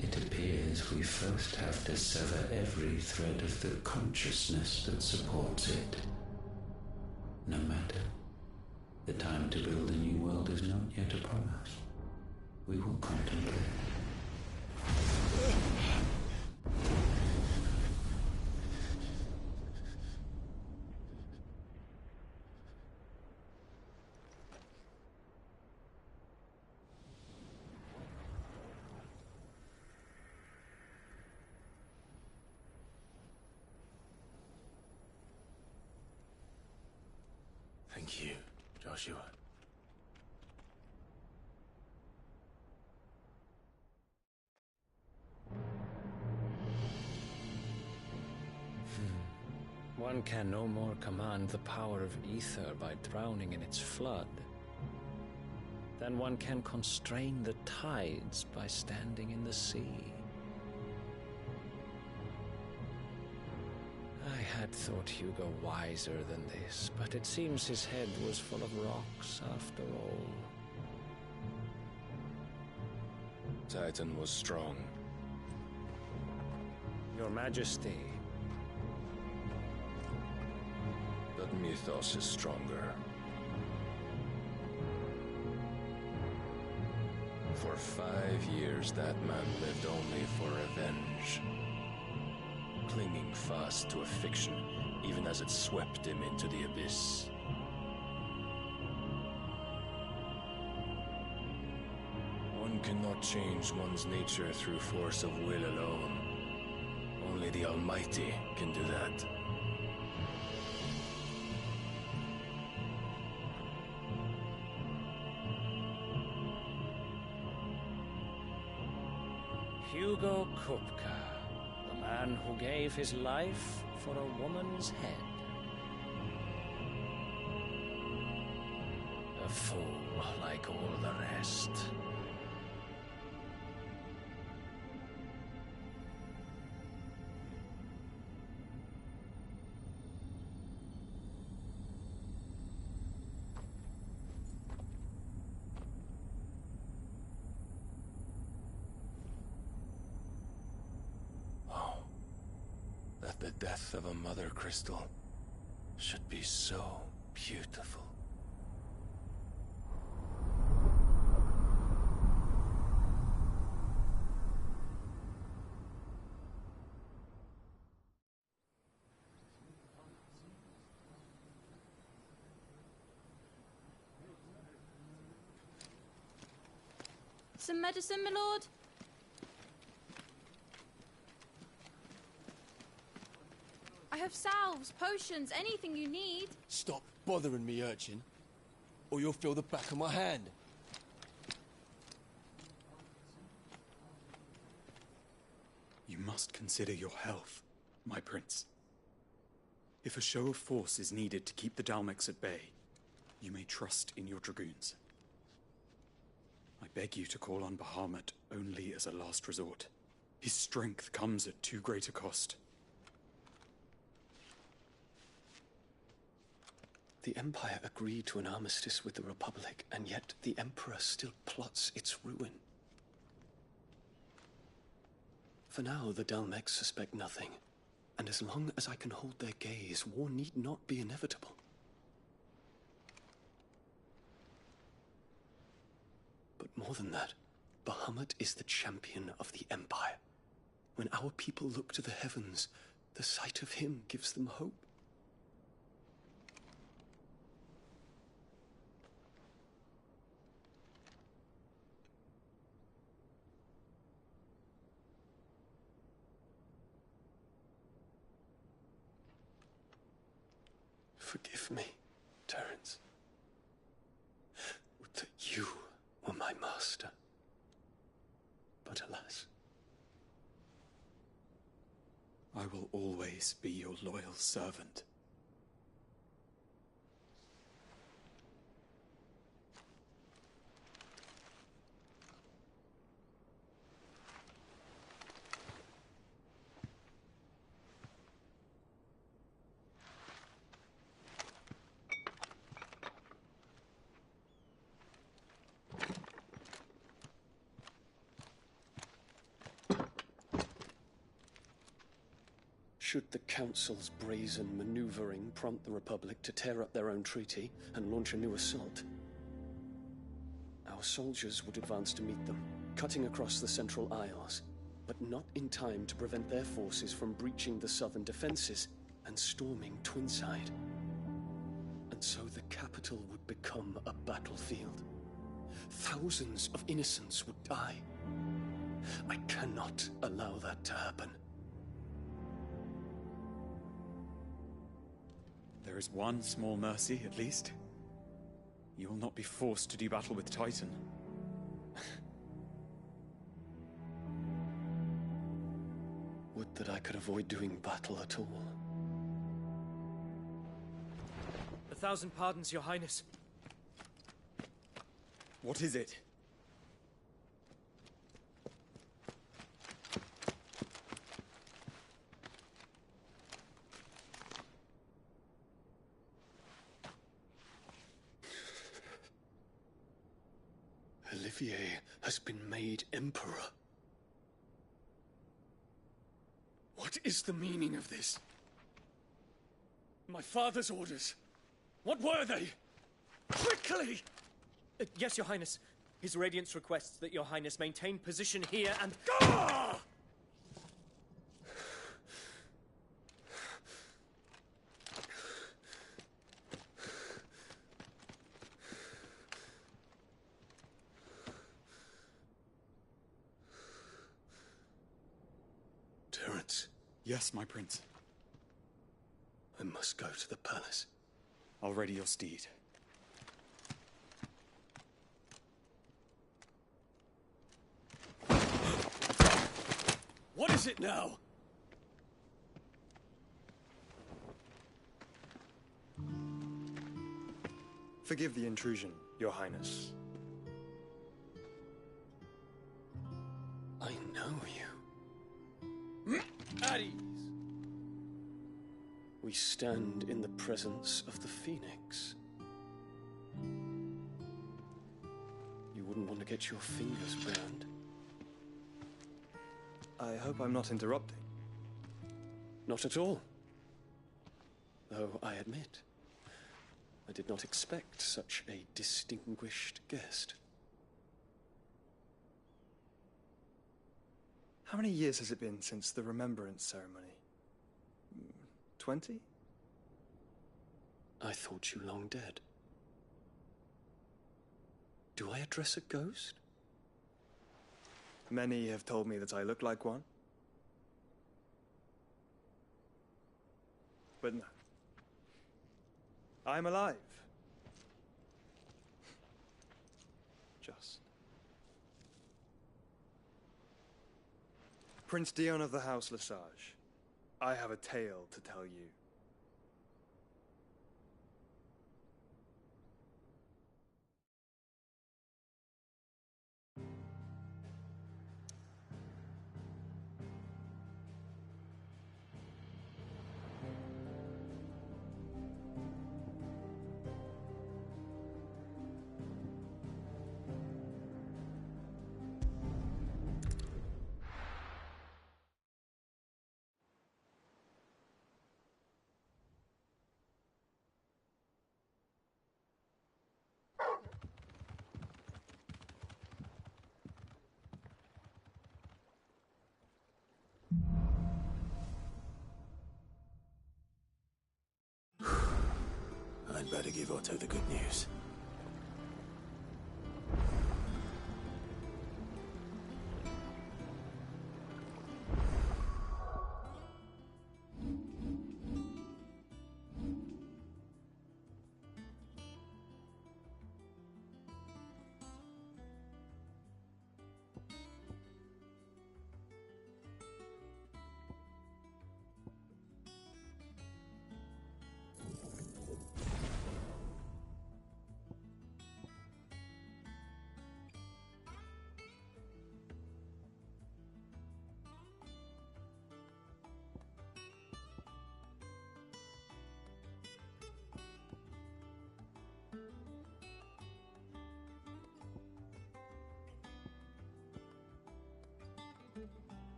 It appears we first have to sever every thread of the consciousness that supports it. No matter. The time to build a new world is not yet upon us. We will contemplate. Thank you, Joshua. One can no more command the power of ether by drowning in its flood than one can constrain the tides by standing in the sea. I had thought Hugo wiser than this, but it seems his head was full of rocks after all. Titan was strong. Your Majesty. But Mythos is stronger. For 5 years, that man lived only for revenge. Clinging fast to a fiction, even as it swept him into the abyss. One cannot change one's nature through force of will alone. Only the Almighty can do that. Hugo Kupka, the man who gave his life for a woman's head. A fool like all the rest. The death of a mother crystal should be so beautiful. Some medicine, my lord? I have salves, potions, anything you need. Stop bothering me, urchin, or you'll feel the back of my hand. You must consider your health, my prince. If a show of force is needed to keep the Dalmex at bay, you may trust in your dragoons. I beg you to call on Bahamut only as a last resort. His strength comes at too great a cost. The Empire agreed to an armistice with the Republic, and yet the Emperor still plots its ruin. For now, the Dalmex suspect nothing, and as long as I can hold their gaze, war need not be inevitable. But more than that, Bahamut is the champion of the Empire. When our people look to the heavens, the sight of him gives them hope. Forgive me, Terence. Would that you were my master. But alas. I will always be your loyal servant. Should the Council's brazen maneuvering prompt the Republic to tear up their own treaty and launch a new assault, our soldiers would advance to meet them, cutting across the Central Isles, but not in time to prevent their forces from breaching the southern defenses and storming Twinside. And so the capital would become a battlefield. Thousands of innocents would die. I cannot allow that to happen. There is one small mercy, at least. You will not be forced to do battle with Titan. Would that I could avoid doing battle at all. 1,000 pardons, Your Highness. What is it? Olivier has been made Emperor. What is the meaning of this? My father's orders. What were they? Quickly! Yes, Your Highness. His Radiance requests that Your Highness maintain position here and... Ah! Terence. Yes, my prince. I must go to the palace. I'll ready your steed. What is it now? Forgive the intrusion, Your Highness. I know you. At ease. We stand in the presence of the Phoenix. You wouldn't want to get your fingers burned. I hope I'm not interrupting. Not at all. Though I admit, I did not expect such a distinguished guest. How many years has it been since the Remembrance ceremony? 20? I thought you long dead. Do I address a ghost? Many have told me that I look like one. But no. I'm alive. Just. Prince Dion of the House Lesage, I have a tale to tell you. better give Otto the good news.